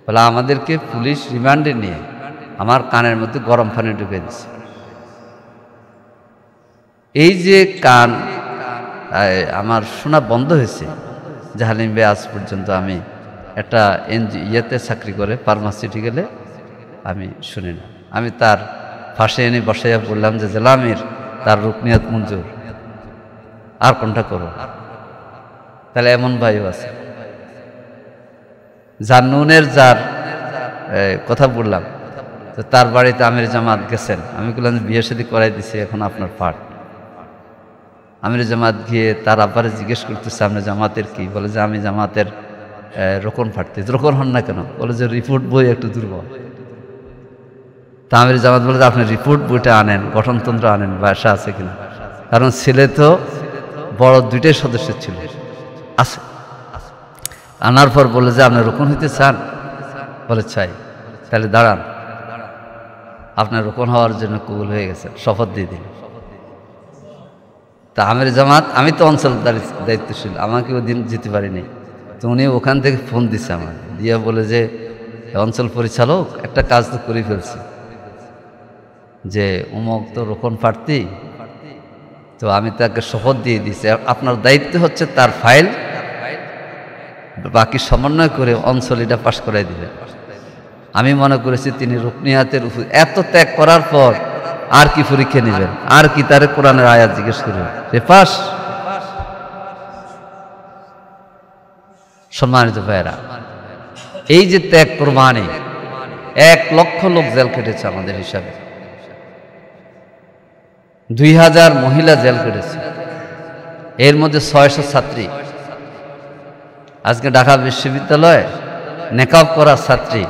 বলে আমাদেরকে পুলিশ রিমান্ডে নিয়ে আমার কানের মধ্যে গরম পানি ঢুকে দিচ্ছে। এই যে কান আমার শোনা বন্ধ হয়েছে, জাহালিম ভাই আজ পর্যন্ত আমি একটা ইয়েতে চাকরি করে ফার্মাসিউটিক্যালে আমি শুনি না। আমি তার পাশে এনে বসাইয়া বললাম যে জেলামির তার রুকনিয়াত মঞ্জুর, আর কোনটা করো? তাহলে এমন ভাইও আছে। জান্নুনের যার কথা বললাম, তো তার বাড়িতে আমির জামাত গেছেন, আমি বললাম বিয়ে শাদী করাই দিছি, এখন আপনার পাঠ। আমির জামাত গিয়ে তার আব্বারে জিজ্ঞেস করতেছে আপনি জামাতের কি? বলে যে আমি জামাতের রোকন ফাটতে। রোকন হন না কেন? বলে যে রিপোর্ট বই একটু দুর্বল। তা আমির জামাত বলে যে আপনি রিপোর্ট বইটা আনেন, গঠনতন্ত্র আনেন, বাসা আছে কিনা, কারণ ছেলে তো বড় 2টাই সদস্য ছিল, আছে। আনার পর বলে যে আপনি রোকন হইতে চান? বলে চাই। তাহলে দাঁড়ান, আপনার রোকন হওয়ার জন্য কবুল হয়ে গেছে, শপথ দিয়ে দিন। তা আমির জামাত, আমি তো অঞ্চল দায়িত্বশীল, আমাকে ওই দিন যেতে পারিনি, তো উনি ওখান থেকে ফোন দিচ্ছে আমার, দিয়ে বলে যে অঞ্চল পরিচালক একটা কাজ তো করে ফেলছি, যে অমুক তো রোকন প্রার্থী, তো আমি তাকে শপথ দিয়ে দিচ্ছি, আপনার দায়িত্ব হচ্ছে তার ফাইল বাকি সমন্বয় করে অঞ্চল এটা পাশ করাই দিবে। আমি মনে করেছি তিনি রুকনিয়াতের উপর এত ত্যাগ করার পর আর কি পরীক্ষা নেবেন, আর কি তার কোরআনের আয়াত জিজ্ঞেস করবেন, সে পাস। সম্মানিত ভাইয়েরা, এই যে ত্যাগ কোরবানি, 1 লক্ষ লোক জেল কেটেছে আমাদের হিসাবে, 2000 মহিলা জেল কেটেছে, এর মধ্যে 600 ছাত্রী। আজকে ঢাকা বিশ্ববিদ্যালয়ে নেকাব করা ছাত্রী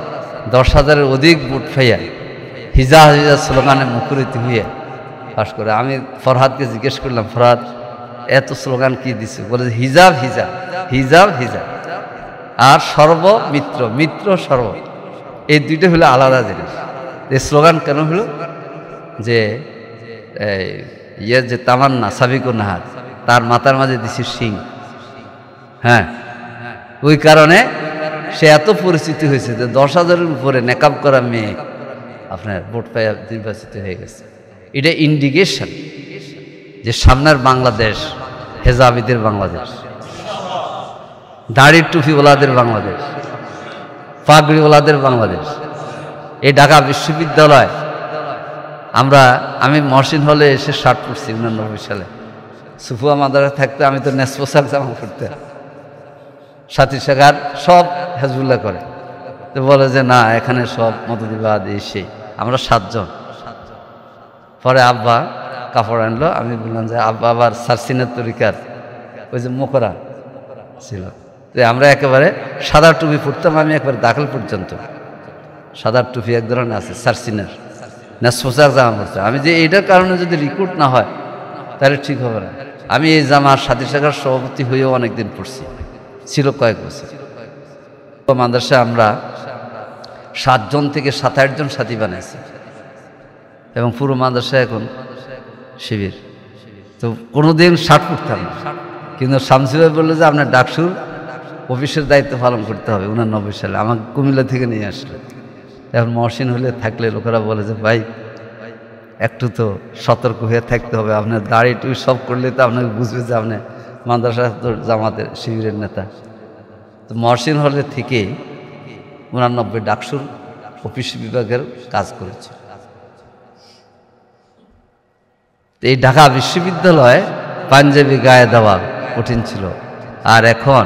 10,000-এর অধিক বুট ফাইয়া হিজাব হিজাব স্লোগানে মুখরিত হয়ে পাশ করে। আমি ফরহাদকে জিজ্ঞেস করলাম, ফরহাদ এত স্লোগান কি দিছে? বলে হিজাব হিজাব হিজাব হিজাব আর সর্ব মিত্র, মিত্র সর্ব, এই 2টা হলো আলাদা জিনিস। এই স্লোগান কেন হলো? যে যে তামান্না সাবিকুন নাহার, তার মাথার মাঝে দিছে সিং, হ্যাঁ, ওই কারণে সে এত পরিচিত হয়েছে যে 10,000-এর উপরে নেকাব করা মেয়ে আপনার ভোট পাইয়া নির্বাচিত হয়ে গেছে। এটা ইন্ডিকেশন যে সামনের বাংলাদেশ হেজাবিদের বাংলাদেশ, দাড়ির টুপিওয়ালাদের বাংলাদেশ, পাগড়িওয়ালাদের বাংলাদেশ। এই ঢাকা বিশ্ববিদ্যালয় আমি মহসিন হলে এসে শার্ট পরছি 1999 সালে, সুফুয়া মাদারে থাকতে আমি তো নেস পোশাক জামা করতে, সাথী শাখার সব হেজবুল্লাহ করে, তো বলে যে না এখানে সব মতবিবাদ এই সেই, আমরা 7 জন। পরে আব্বা কাপড় আনলো, আমি বললাম যে আব্বা আবার সারসিনের তরিকার ওই যে মোকরা ছিল, তো আমরা একেবারে সাদা টুপি পরতাম, আমি একবারে দাখিল পর্যন্ত সাদা টুপি এক ধরনের আছে সারসিনের, নেস পোশাক জামা পড়তে। আমি যে এইটার কারণে যদি রিক্রুট না হয় তাহলে ঠিক হবে না। আমি এই জামার সাথী শাখার সভাপতি হয়েও অনেকদিন পড়ছি, ছিল কয়েক বছর। মাদ্রাসা আমরা 7 জন থেকে 7-8 জন সাথী বানাইছি, এবং পুরো মাদ্রাসা এখন শিবির। তো কোনোদিন শার্ট পরতাম না, কিন্তু শামসু ভাই বললো যে আপনার ডাকসুর অফিসের দায়িত্ব পালন করতে হবে। 89 সালে আমাকে কুমিল্লা থেকে নিয়ে আসলো, এখন মহসিন হলে থাকলে লোকেরা বলে যে ভাই একটু তো সতর্ক হয়ে থাকতে হবে, আপনার দাড়ি টুই সব করলে তো আপনাকে বুঝবে যে আপনি মাদ্রাসা জামাতের শিবিরের নেতা। তো মহসিন হলে থেকে 89 ডাকসুর অফিস বিভাগের কাজ করেছে। এই ঢাকা বিশ্ববিদ্যালয়ে পাঞ্জাবি গায়ে দেওয়া কঠিন ছিল, আর এখন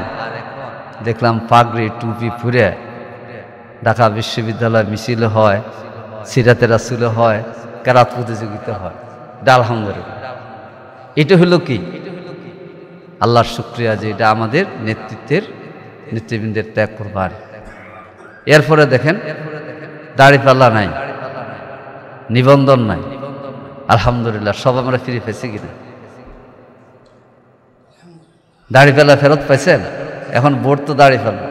দেখলাম পাগড়ি টুপি পরে ঢাকা বিশ্ববিদ্যালয় মিছিল হয়, সিরাতে রাসূলে হয়, কেরাত প্রতিযোগিতা হয়। আলহামদুলিল্লাহ, এটা হলো কি আল্লাহর শুকরিয়া যে এটা আমাদের নেতৃবৃন্দের ত্যাগ করবার। এরপরে দেখেন দাড়িপাল্লা নাই, নিবন্ধন নাই, আলহামদুলিল্লাহ সব আমরা ফিরে পেয়েছি কিনা? দাড়িপাল্লা ফেরত পাইছেন? এখন ভোট তো দাড়িপাল্লা।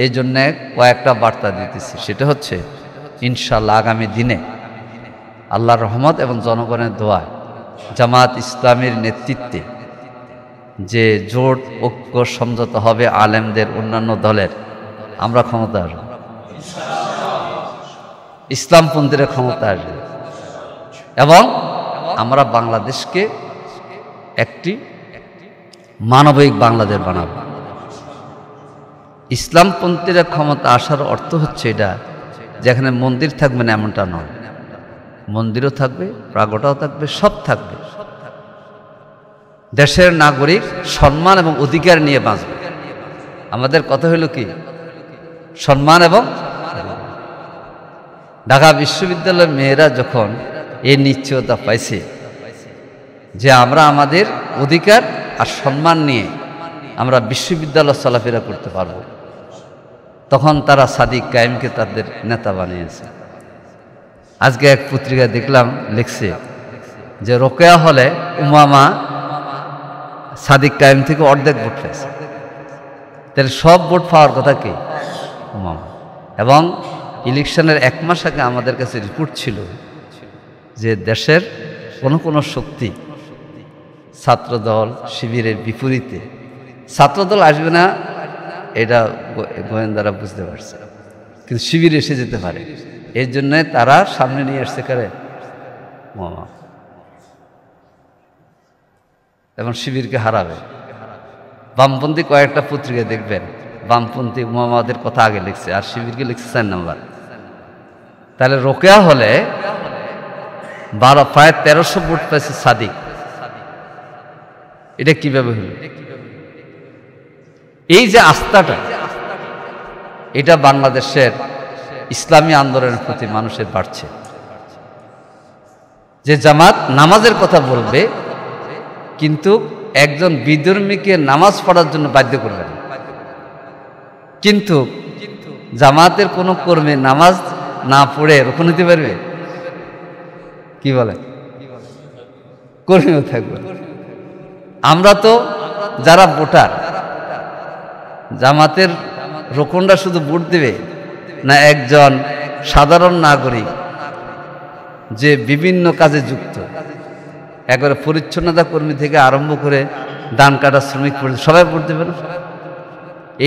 এই জন্যে কয়েকটা বার্তা দিতেছি, সেটা হচ্ছে ইনশাআল্লাহ আগামী দিনে আল্লাহর রহমত এবং জনগণের দোয়া জামাত ইসলামের নেতৃত্বে যে জোট ঐক্য সমঝোতা হবে আলেমদের অন্যান্য দলের, আমরা ক্ষমতা আসবো, ইসলামপন্থীরা ক্ষমতা আসবে এবং আমরা বাংলাদেশকে একটি মানবিক বাংলাদেশ বানাবো। ইসলামপন্থীরা ক্ষমতা আসার অর্থ হচ্ছে এটা যেখানে মন্দির থাকবে না এমনটা নয়, মন্দিরও থাকবে, প্রাগটাও থাকবে, সব থাকবে। দেশের নাগরিক সম্মান এবং অধিকার নিয়ে বাঁচবে। আমাদের কথা হলো কি সম্মান এবং ঢাকা বিশ্ববিদ্যালয়ের মেয়েরা যখন এই নিশ্চয়তা পাইছে যে আমরা আমাদের অধিকার আর সম্মান নিয়ে আমরা বিশ্ববিদ্যালয় চলাফেরা করতে পারব, তখন তারা সাদিক কায়েমকে তাদের নেতা বানিয়েছে। আজকে এক পত্রিকায় দেখলাম লিখছে যে রোকেয়া হলে উমামা সাদিক কায়েম থেকে অর্ধেক ভোট পেয়েছে, তাহলে সব ভোট পাওয়ার কথা কি উমামা। এবং ইলেকশনের 1 মাস আগে আমাদের কাছে রিপোর্ট ছিল যে দেশের কোনো শক্তি ছাত্রদল শিবিরের বিপরীতে, ছাত্রদল আসবে না এটা গোয়েন্দারা বুঝতে পারছে, কিন্তু শিবির এসে যেতে পারে, এর জন্য তারা সামনে নিয়ে আসছে কারে উমামা, এবং শিবিরকে হারাবে। বামপন্থী কয়েকটা পত্রিকা দেখবেন বামপন্থী উমামাদের কথা আগে লিখছে আর শিবিরকে লিখছে 4 নম্বর। তাহলে রোকেয়া হলে প্রায় 1300 ভোট পেয়েছে সাদিক, এটা কিভাবে হলো? এই যে আস্থাটা, এটা বাংলাদেশের ইসলামী আন্দোলনের প্রতি মানুষের বাড়ছে। যে জামাত নামাজের কথা বলবে কিন্তু একজন বিধর্মীকে নামাজ পড়ার জন্য বাধ্য করবে না, কিন্তু জামাতের কোনো কর্মী নামাজ না পড়ে রোকন হতে পারবে? কি বলে? কর্মীও থাকবে। আমরা তো যারা ভোটার, জামাতের রোকনরা শুধু ভোট দেবে না একজন সাধারণ নাগরিক যে বিভিন্ন কাজে যুক্ত, একবারে পরিচ্ছন্নতা কর্মী থেকে আরম্ভ করে ধান কাটা শ্রমিক পর্যন্ত সবাই ভোট দেবে না?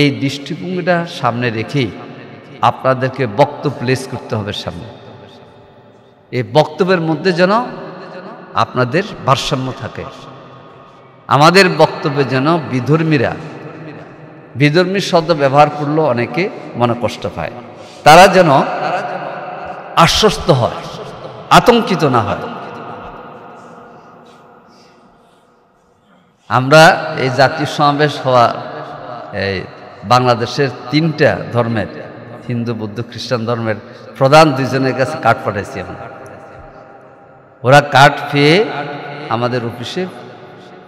এই দৃষ্টিভঙ্গিটা সামনে রেখেই আপনাদেরকে বক্তব্য প্লেস করতে হবে সামনে। এই বক্তব্যের মধ্যে যেন আপনাদের ভারসাম্য থাকে। আমাদের বক্তব্যে যেন বিধর্মী শব্দ ব্যবহার করলেও অনেকে মনে কষ্ট পায়, তারা যেন আশ্বস্ত হয়, আতঙ্কিত না হয়। আমরা এই জাতীয় সমাবেশ হওয়া এই বাংলাদেশের 3টা ধর্মের, হিন্দু বৌদ্ধ খ্রিস্টান ধর্মের প্রধান 2 জনের কাছে কার্ড পাঠাইছি আমরা। ওরা কার্ড পেয়ে আমাদের অফিসে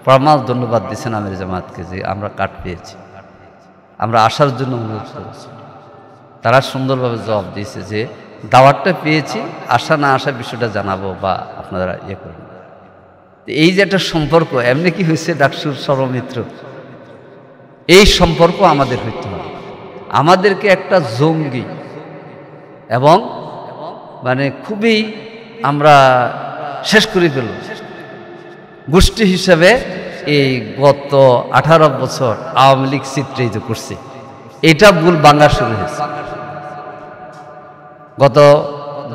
ফরমাল ধন্যবাদ দিয়েছেন আমির জামাতকে যে আমরা কার্ড পেয়েছি, আমরা আসার জন্য অনুরোধ করেছি। তারা সুন্দরভাবে জবাব দিয়েছে যে দাওয়াতটা পেয়েছি, আসা না আসা বিষয়টা জানাবো বা আপনারা ইয়ে করবেন। এই যে একটা সম্পর্ক, এমনি কি হয়েছে ডাকসুর সর্বমিত্র, এই সম্পর্ক আমাদের হইতে হবে। আমাদেরকে একটা জঙ্গি এবং মানে খুবই আমরা শেষ করে ফেলব গোষ্ঠী হিসেবে এই গত 18 বছর আওয়ামী লীগ চিত্রিত করছে। এটা ভুল বাংলা শুরু হয়েছে। গত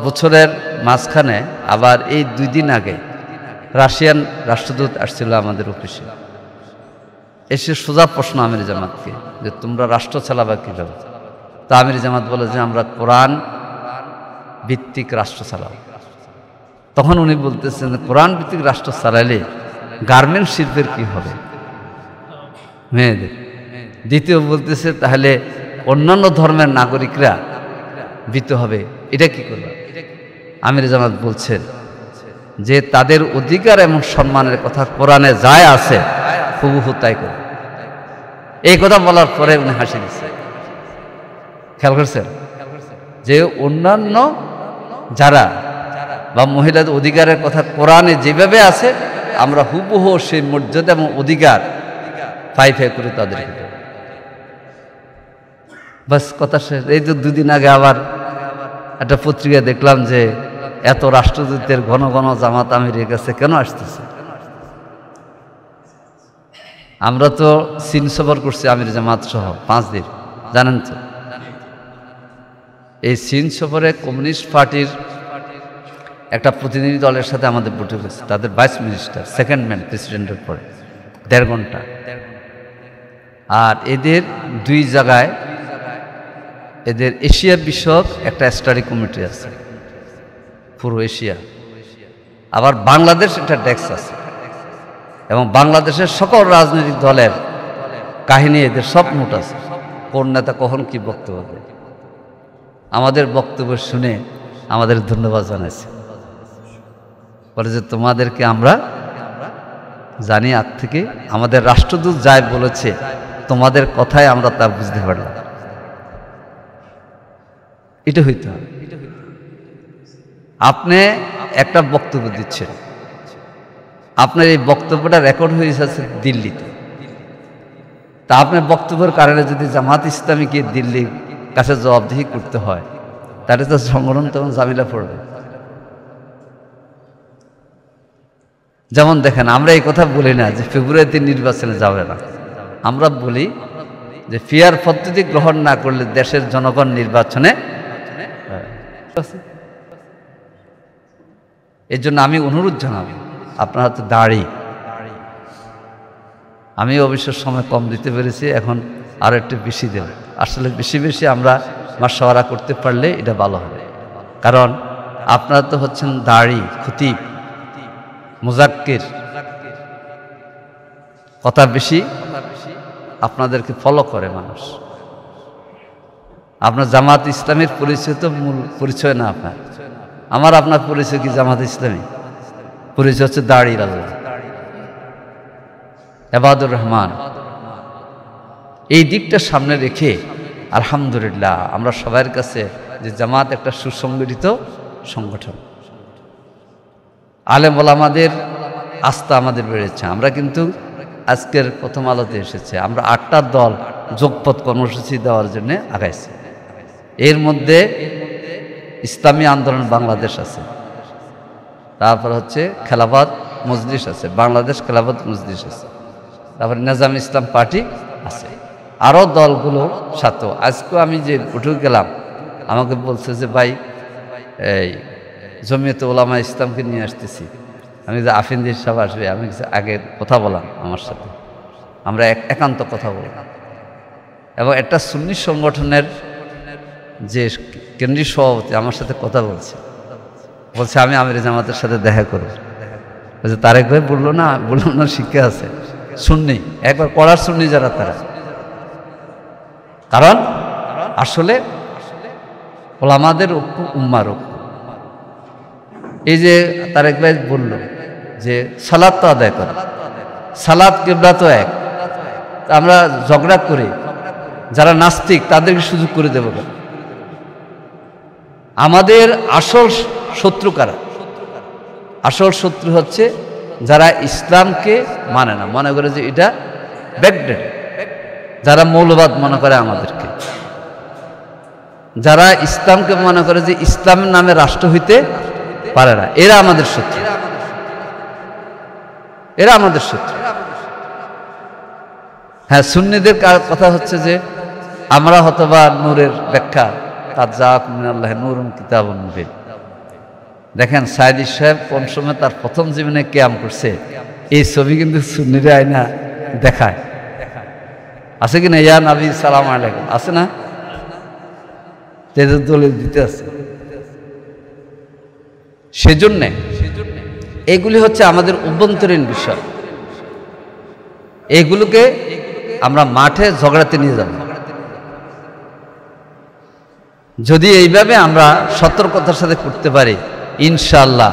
বছরের মাঝখানে আবার এই 2 দিন আগে রাশিয়ান রাষ্ট্রদূত আসছিল আমাদের অফিসে, এসে সোজা প্রশ্ন আমির জামাতকে যে তোমরা রাষ্ট্র চালাবা কীভাবে? তা আমির জামাত বলে যে আমরা কোরআন ভিত্তিক রাষ্ট্র চালাব। তখন উনি বলতেছেন কোরআন ভিত্তিক রাষ্ট্র চালাইলে গার্মেন্ট শিল্পের কি হবে মেয়েদের? দ্বিতীয় বলতেছে তাহলে অন্যান্য ধর্মের নাগরিকরা ভীত হবে, এটা কি করবে? আমির জামাত বলছেন যে তাদের অধিকার এবং সম্মানের কথা কোরআনে যায় আছে, হুবহু তাই করবে। এই কথা বলার পরে উনি হাসি দিচ্ছে। খেয়াল করছেন যে অন্যান্য যারা বা মহিলাদের অধিকারের কথা কোরআনে যেভাবে আছে আমরা হুবহু সেই মর্যাদা এবং অধিকার ফাই করে তাদেরকে দেব। বাস কথা শেষ। এই তো 2 দিন আগে আবার একটা পত্রিকা দেখলাম যে এত রাষ্ট্রদূতের ঘন ঘন জামাত আমিরের কাছে কেন আসতেছে? আমরা তো চীন সফর করছি আমির জামাত সহ 5 দিন, জানেন তো। এই চীন সফরে কমিউনিস্ট পার্টির একটা প্রতিনিধি দলের সাথে আমাদের বৈঠক হয়েছে, তাদের ভাইস মিনিস্টার, সেকেন্ড ম্যান প্রেসিডেন্টের পরে 1.5 ঘন্টা। আর এদের 2 জায়গায় এদের এশিয়া বিষয়ক একটা স্টাডি কমিটি আছে, পুরো এশিয়া। আবার বাংলাদেশ একটা ডেস্ক আছে এবং বাংলাদেশের সকল রাজনৈতিক দলের কাহিনী এদের সব নোট আছে, কোন নেতা কখন কি বক্তব্য দেয়। আমাদের বক্তব্য শুনে আমাদের ধন্যবাদ জানাইছে, বলে যে তোমাদেরকে আমরা জানি আগ থেকে, আমাদের রাষ্ট্রদূত যাই বলেছে তোমাদের কথায় আমরা তা বুঝতে পারলাম। এটা হইতে হবে। আপনি একটা বক্তব্য দিচ্ছেন, আপনার এই বক্তব্যটা রেকর্ড হয়ে যাচ্ছে দিল্লিতে, তা আপনার বক্তব্যের কারণে যদি জামাত ইসলামীকে দিল্লির কাছে জবাবদিহি করতে হয় তাহলে তো সংগঠন তখন ঝামেলা পড়বে। যেমন দেখেন, আমরা এই কথা বলি না যে ফেব্রুয়ারিতে নির্বাচনে যাবে না, আমরা বলি যে ফেয়ার পদ্ধতি গ্রহণ না করলে দেশের জনগণ নির্বাচনে। এর জন্য আমি অনুরোধ জানাবো, আপনার হাতে দাড়ি, আমি অবশ্য সময় কম দিতে পেরেছি, এখন আরো একটু বেশি দেব। আসলে বেশি বেশি আমরা মাশওয়ারা করতে পারলে এটা ভালো হবে, কারণ আপনারা তো হচ্ছেন দাড়ি, খতিব, মুজাক্কির, কথা বেশি, আপনাদেরকে ফলো করে মানুষ। আপনার জামাত ইসলামের পরিচয় তো মূল পরিচয় না আপনার, আমার আপনার পরিচয় কি জামাত ইসলামী? পরিচয় হচ্ছে দাড়ি রাজা, এবাদুর রহমান। এই দিকটা সামনে রেখে আলহামদুলিল্লাহ আমরা সবার কাছে যে জামাত একটা সুসংগঠিত সংগঠন, আলেম ওলামাদের আস্থা আমাদের বেড়েছে। আমরা কিন্তু আজকের প্রথম আলোতে এসেছে, আমরা 8টা দল যোগপথ কর্মসূচি দেওয়ার জন্য আগাইছি। এর মধ্যে ইসলামী আন্দোলন বাংলাদেশ আছে, তারপর হচ্ছে খেলাফত মজলিস আছে, বাংলাদেশ খেলাফত মজলিস আছে, তারপর নিজাম ইসলাম পার্টি আছে, আরও দলগুলো সাথে। আজকেও আমি যে উঠে গেলাম, আমাকে বলছে যে ভাই এই জমিয়তে ওলামা ইসলামকে নিয়ে আসতেছি। আমি যে আফিন্দির সাহেব আসবে, আমি আগে কথা বললাম আমার সাথে, আমরা একান্ত কথা বললাম। এবং একটা সুন্নি সংগঠনের যে কেন্দ্রীয় সভাপতি আমার সাথে কথা বলছে আমি আমির জামাতের সাথে দেখা করব। বলছে তারেক ভাই বললো না, বললাম না শিক্ষা আছে, সুন্নি একবার পড়ার সুন্নি যারা তারা, কারণ আসলে ওলামাদের ঐক্য উম্মার ঐক্য। এই যে তারেক ভাই বলল যে সালাত তো আদায় করে, সালাত কিবলা তো এক, আমরা ঝগড়া করি, যারা নাস্তিক তাদেরকে সুযোগ করে দেব। আমাদের আসল শত্রু কারা? আসল শত্রু হচ্ছে যারা ইসলামকে মানে না, মনে করে যে এটা ব্যাকডেট, যারা মৌলবাদ মনে করে আমাদেরকে, যারা ইসলামকে মনে করে যে ইসলামের নামে রাষ্ট্র হইতে পারে না, এরা আমাদের শত্রু, এরা আমাদের শত্রু। হ্যাঁ, সুন্নিদের কথা হচ্ছে যে আমরা হয়তোবা নূরের ব্যাখ্যা কাদ জাআকুম মিনাল্লাহি নূরুন কিতাবুন মুবিন। দেখেন সাইদি সাহেব কোন সময় তার প্রথম জীবনে কিয়াম করছে, এই ছবি কিন্তু সুন্নিরা আয়না দেখায়। আছে কি না? ইয়া নবী সালাম আলাইকুম আছে না? তেজের দলিল দিতে আছে। সেজন্যে এগুলি হচ্ছে আমাদের অভ্যন্তরীণ বিষয়, এগুলোকে আমরা মাঠে ঝগড়াতে নিয়ে যাব। যদি এইভাবে আমরা সতর্কতার সাথে করতে পারি, ইনশাআল্লাহ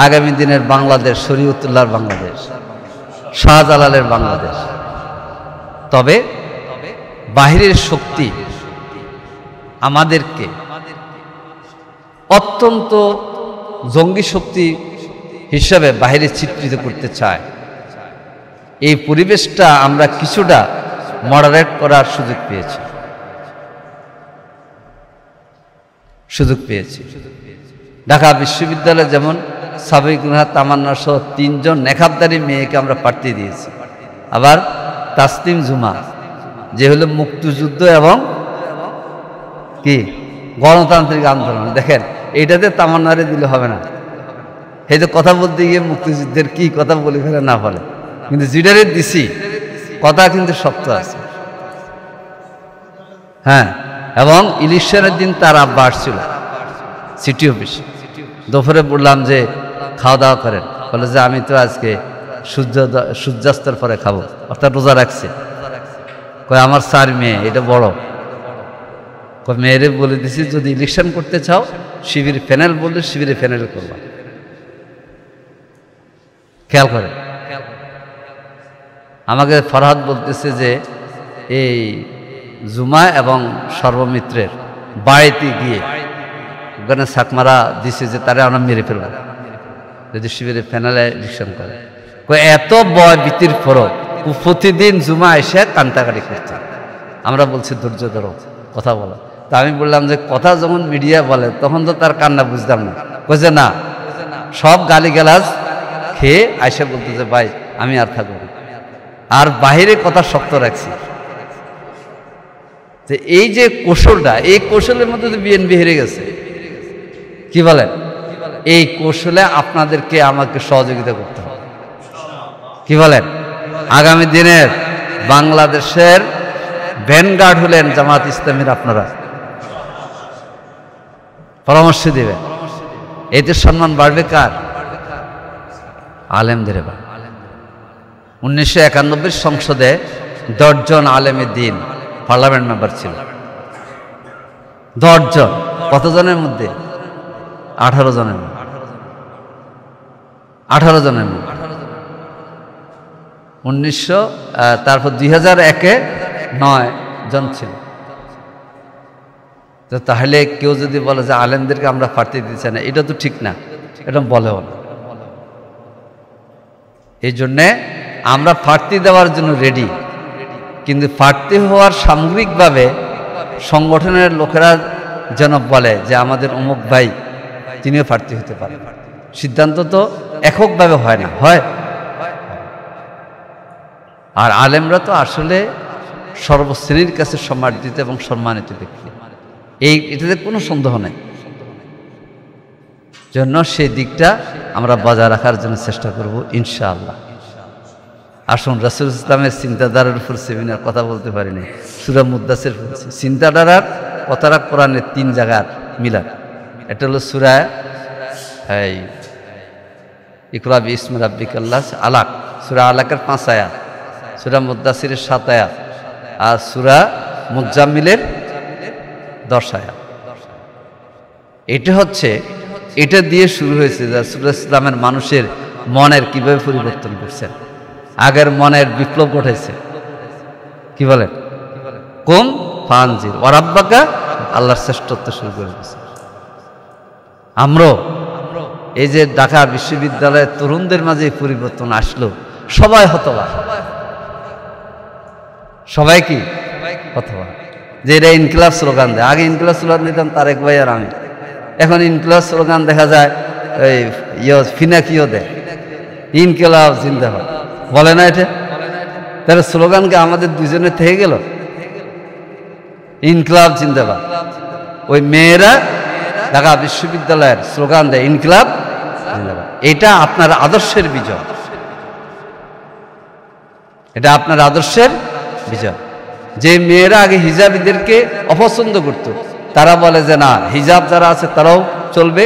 আগামী দিনের বাংলাদেশ শরীয়তুল্লাহর বাংলাদেশ, শাহজালালের বাংলাদেশ। তবে বাহিরের শক্তি আমাদেরকে অত্যন্ত জঙ্গি শক্তি হিসাবে বাইরে চিত্রিত করতে চায়। এই পরিবেশটা আমরা কিছুটা মডারেট করার সুযোগ পেয়েছি। ঢাকা বিশ্ববিদ্যালয়ে যেমন সাবিকুনা তামান্না সহ 3 জন নেখাবদারি মেয়েকে আমরা প্রার্থী দিয়েছি। আবার তাসলিম জুমা যে হলো মুক্তিযুদ্ধ এবং কি গণতান্ত্রিক আন্দোলন, দেখেন এইটাতে তামান্নারে দিলে হবে না। এই তো কথা বলতে গিয়ে মুক্তিযুদ্ধের কি কথা বলে ফেলে না বলে, কিন্তু জিডারে দিছি কথা কিন্তু শক্ত আছে। হ্যাঁ, এবং ইলেকশনের দিন তার আব্বা আসছিল সিটি অফিসে। দুপুরে বললাম যে খাওয়া দাওয়া করেন, বলে যে আমি তো আজকে সূর্যাস্তের পরে খাবো, অর্থাৎ রোজা রাখছে। কয় আমার 4 মেয়ে, এটা বড়। কয় মেয়েরে বলে দিছি যদি ইলেকশন করতে চাও শিবির প্যানেল বললে শিবিরে প্যানেল করবা। খেয়াল করে আমাকে ফরহাদ বলতেছে যে এই জুমা এবং সর্বমিত্রের বাড়িতে গিয়ে ওখানে সাকমারা দিছে যে তারা আমরা মেরে ফেলব যদি শিবিরে প্যানেলে ইলেকশন করে। এত বয় ভীতির ফরক প্রতিদিন জুমা এসে কান্তাকাটি করছে। আমরা বলছি ধৈর্য ধরো, কথা বলো। তা আমি বললাম যে কথা যখন মিডিয়া বলে তখন তো তার কান্না বুঝতাম না। কইছে না, সব গালিগালাজ খেয়ে আইসা বলতেছে ভাই আমি আর থাকবো না। আর বাহিরে কথা শক্ত রাখছি যে এই যে কৌশলটা, এই কৌশলের মধ্যে তো বিএনপি হেরে গেছে। কি বলেন? এই কৌশলে আপনাদেরকে আমাকে সহযোগিতা করতে হবে। কি বলেন? আগামী দিনের বাংলাদেশের ভ্যানগার্ড হলেন জামাত ইসলামীর, আপনারা পরামর্শ দিবেন। এতে সম্মান বাড়বে কার? আলেমদের। 1991 সংসদে 10 জন আলেমে দিন পার্লামেন্ট মেম্বার ছিল। 10 জন, কতজনের মধ্যে? 18 জনের মধ্যে। 18 জনের মধ্যে 1900, তারপর 2001-এ 9 জন ছিল। তো তাহলে কেউ যদি বলে যে আলেমদেরকে আমরা প্রার্থী দিচ্ছি না, এটা তো ঠিক না, এটা বলেও না। এই জন্যে আমরা প্রার্থী দেওয়ার জন্য রেডি, কিন্তু প্রার্থী হওয়ার সামগ্রিকভাবে সংগঠনের লোকেরা যেন বলে যে আমাদের অমুক ভাই তিনিও প্রার্থী হতে পারেন। সিদ্ধান্ত তো এককভাবে হয় না, হয়। আর আলেমরা তো আসলে সর্বশ্রেণীর কাছে সম্মানিত এবং সম্মানিত ব্যক্তি, এটাতে কোনো সন্দেহ নেই। জন্য সেই দিকটা আমরা বজায় রাখার জন্য চেষ্টা করব ইনশাআল্লাহ। আসুন রাসূল ইসলামের চিন্তাধারার উপর সেমিনার, কথা বলতে পারিনি, সূরা মুদ্দাসির চিন্তাধারার কথাটা কোরআনের 3 জায়গার মিলাদ। এটা হলো সূরা ইকরা বিসমি রাব্বিকাল্লাহ আলাক, সূরা আলাকের 5 আয়াত, সূরা মুদ্দাসিরের 7 আয়াত, আর সূরা মুজাম্মিলের 10 আয়াত। এটা হচ্ছে, এটা দিয়ে শুরু হয়েছে যে রাসূল ইসলামের মানুষের মনের কিভাবে পরিবর্তন করছেন, আগের মনের বিপ্লব ঘটেছে। কি বলেন? কুম ফানজির ওয়ারাব্বাকা, আল্লাহর শ্রেষ্ঠত্ব শুরু করে দিয়েছে। আমরাও এই যে ঢাকা বিশ্ববিদ্যালয়ের তরুণদের মাঝে পরিবর্তন আসলো, সবাই হতবাক। সবাই কি হতবাক যে এটা ইনকিলাব স্লোগান দেয়। আগে ইনকিলাব স্লোগান দিতাম তারেক ভাই আর আমি, এখন ইনকিলাব স্লোগান দেখা যায় এই ফিনাকিও দেয়, ইনকিলাব জিন্দাবাদ বলে না। এটা তাহলে স্লোগানকে আমাদের দুজনের থেকে গেল, ইনকিলাব জিন্দাবাদ। ওই মেয়েরা ঢাকা বিশ্ববিদ্যালয়ের স্লোগান দেয় ইনকিলাব জিন্দাবাদ। এটা আপনার আদর্শের বিজয়, এটা আপনার আদর্শের বিজয়। যে মেয়েরা আগে হিজাবিদেরকে অপছন্দ করত, তারা বলে যে না, হিজাব যারা আছে তারাও চলবে,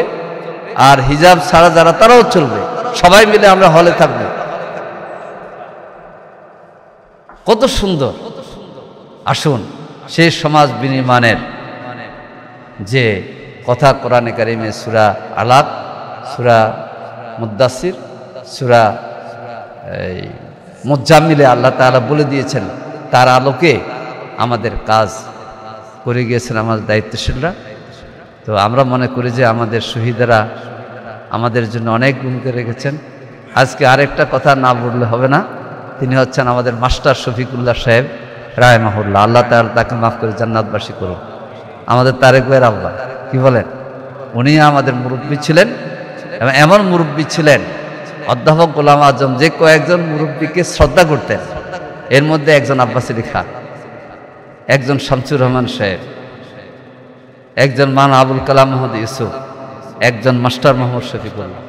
আর হিজাব ছাড়া যারা তারাও চলবে, সবাই মিলে আমরা হলে থাকবো। কত সুন্দর। আসুন সেই সমাজ বিনির্মাণের যে কথা কোরআনে কারিমে সূরা আলাপ, সূরা মুদ্দাসির, সূরা মুজাম্মিলে আল্লাহ তাআলা বলে দিয়েছেন, তার আলোকে আমাদের কাজ করে গিয়েছেন আমাদের দায়িত্বশীলরা। তো আমরা মনে করি যে আমাদের শহীদেরা আমাদের জন্য অনেক ভূমিকা রেখেছেন। আজকে আরেকটা কথা না বললে হবে না, তিনি হচ্ছেন আমাদের মাস্টার শফিকুল্লাহ সাহেব রাহিমাহুল্লাহ, আল্লাহ তাআলা তাকে মাফ করে জান্নাতবাসী করুন। আমাদের তারেক ভাইয়ের আব্বা, কি বলেন, উনি আমাদের মুরব্বী ছিলেন, এবং এমন মুরব্বী ছিলেন অধ্যাপক গোলাম আজম যে কয়েকজন মুরব্বীকে শ্রদ্ধা করতেন, এর মধ্যে একজন আব্বাস আলী খান, একজন শামসুর রহমান সাহেব, একজন মান আবুল কালাম মোহাম্মদ ইউসুফ, একজন মাস্টার মোহাম্মদ শফিকুল্লাহ।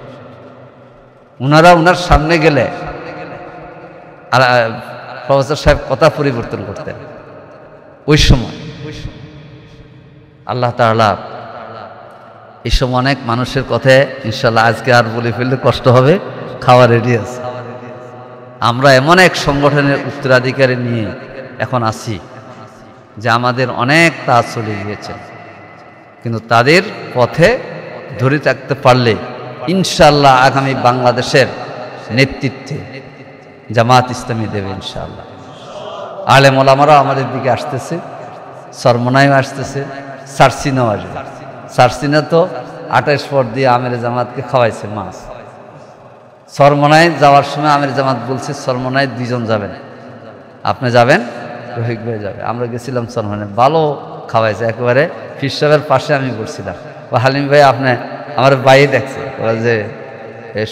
ওনারা ওনার সামনে গেলে আর প্রফেসর সাহেব কথা পরিবর্তন করতেন। ওই সময় আল্লাহ তাআলা এই সময় অনেক মানুষের কথায় ইনশাল্লাহ আজকে আর বলে ফেললে কষ্ট হবে, খাওয়া রেডি আছে। আমরা এমন এক সংগঠনের উত্তরাধিকারী নিয়ে এখন আছি যে আমাদের অনেক কাজ চলে গিয়েছে, কিন্তু তাদের পথে ধরে থাকতে পারলে ইনশাল্লাহ আগামী বাংলাদেশের নেতৃত্বে জামাত ইসলামী দেবে ইনশাআল্লাহ। আলেম ওলামারাও আমাদের দিকে আসতেছে, সরমনাইও আসতেছে, সারসিনাও আসবে। সারসিনা তো 28 পর দিয়ে আমির জামাতকে খাওয়াইছে মাছ। সরমনায় যাওয়ার সময় আমির জামাত বলছে সরমনায় 2 জন যাবেন, আপনি যাবেন, রফিক ভাই যাবে। আমরা গেছিলাম সরমনায়, ভালো খাওয়াইছে, একেবারে ফির সাহেবের পাশে আমি বলছিলাম, ও হালিম ভাই আপনি আমার বাইরে দেখছে, ওরা যে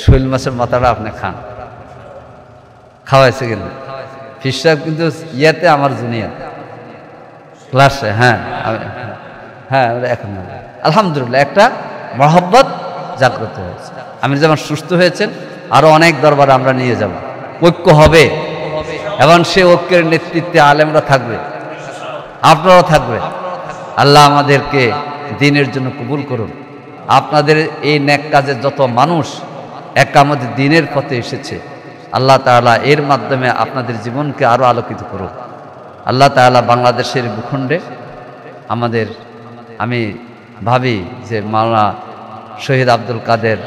শৈল মাছের মাথাটা আপনি খান, খাওয়াইছে। কিন্তু ফির সাহেব কিন্তু ইয়েতে আমার জুনিয়র ক্লাসে, হ্যাঁ হ্যাঁ এখন আলহামদুলিল্লাহ একটা মহব্বত জাগ্রত হয়েছে। আমি যেমন সুস্থ হয়েছেন, আরো অনেক দরবারে আমরা নিয়ে যাব, ঐক্য হবে, এবং সে ঐক্যের নেতৃত্বে আলেমরা থাকবে, আপনারাও থাকবে। আল্লাহ আমাদেরকে দ্বীনের জন্য কবুল করুন। আপনাদের এই নেক কাজে যত মানুষ একামত দ্বীনের পথে এসেছে, আল্লাহ তাআলা এর মাধ্যমে আপনাদের জীবনকে আরো আলোকিত করুন। আল্লাহ তাআলা বাংলাদেশের ভূখণ্ডে আমাদের, আমি ভাবি যে মাওলানা শহীদ আব্দুল কাদের,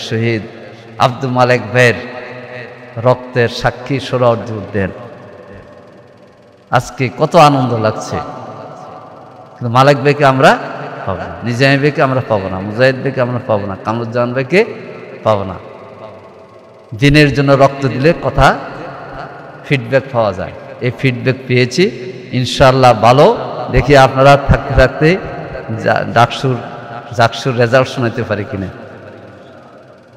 শহীদ আব্দুল মালেক ভাইয়ের রক্তের সাক্ষী সোহরাওয়ার্দীদের আজকে কত আনন্দ লাগছে, কিন্তু মালেক ভাইকে আমরা পাবো না, নিজামী ভাইকে আমরা পাবো না, মুজাহিদ ভাইকে আমরা পাবো না, কামরুজ্জামান ভাইকে পাবো না। দিনের জন্য রক্ত দিলে কথা ফিডব্যাক পাওয়া যায়, এই ফিডব্যাক পেয়েছি ইনশাআল্লাহ। ভালো দেখি আপনারা থাকতে থাকতে জাকসুর রেজাল্ট শোনাতে পারি কিনা।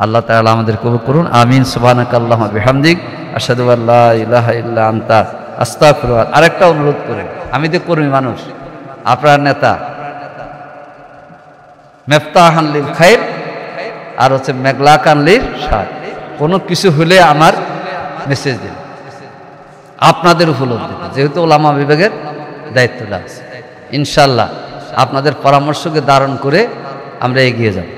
আল্লাহ তাআলা আমাদের কবুল করুন, আমিন। সুবহানাকাল্লাহুম্মা বিহামদিক আশহাদু আল্লা ইলাহা ইল্লা আনতা আস্তাগফিরুকা। আরেকটা অনুরোধ করে, আমি তো কর্মী মানুষ, আপনার নেতা মেফতাহান লিল খাইর আর হচ্ছে মেগলাকান লিল শার, কোনো কিছু হলে আমার মেসেজ দিন, আপনাদের উপলব্ধি, যেহেতু ওলামা বিভাগের দায়িত্বটা আছে। ইনশাআল্লাহ আপনাদের পরামর্শকে ধারণ করে আমরা এগিয়ে যাব।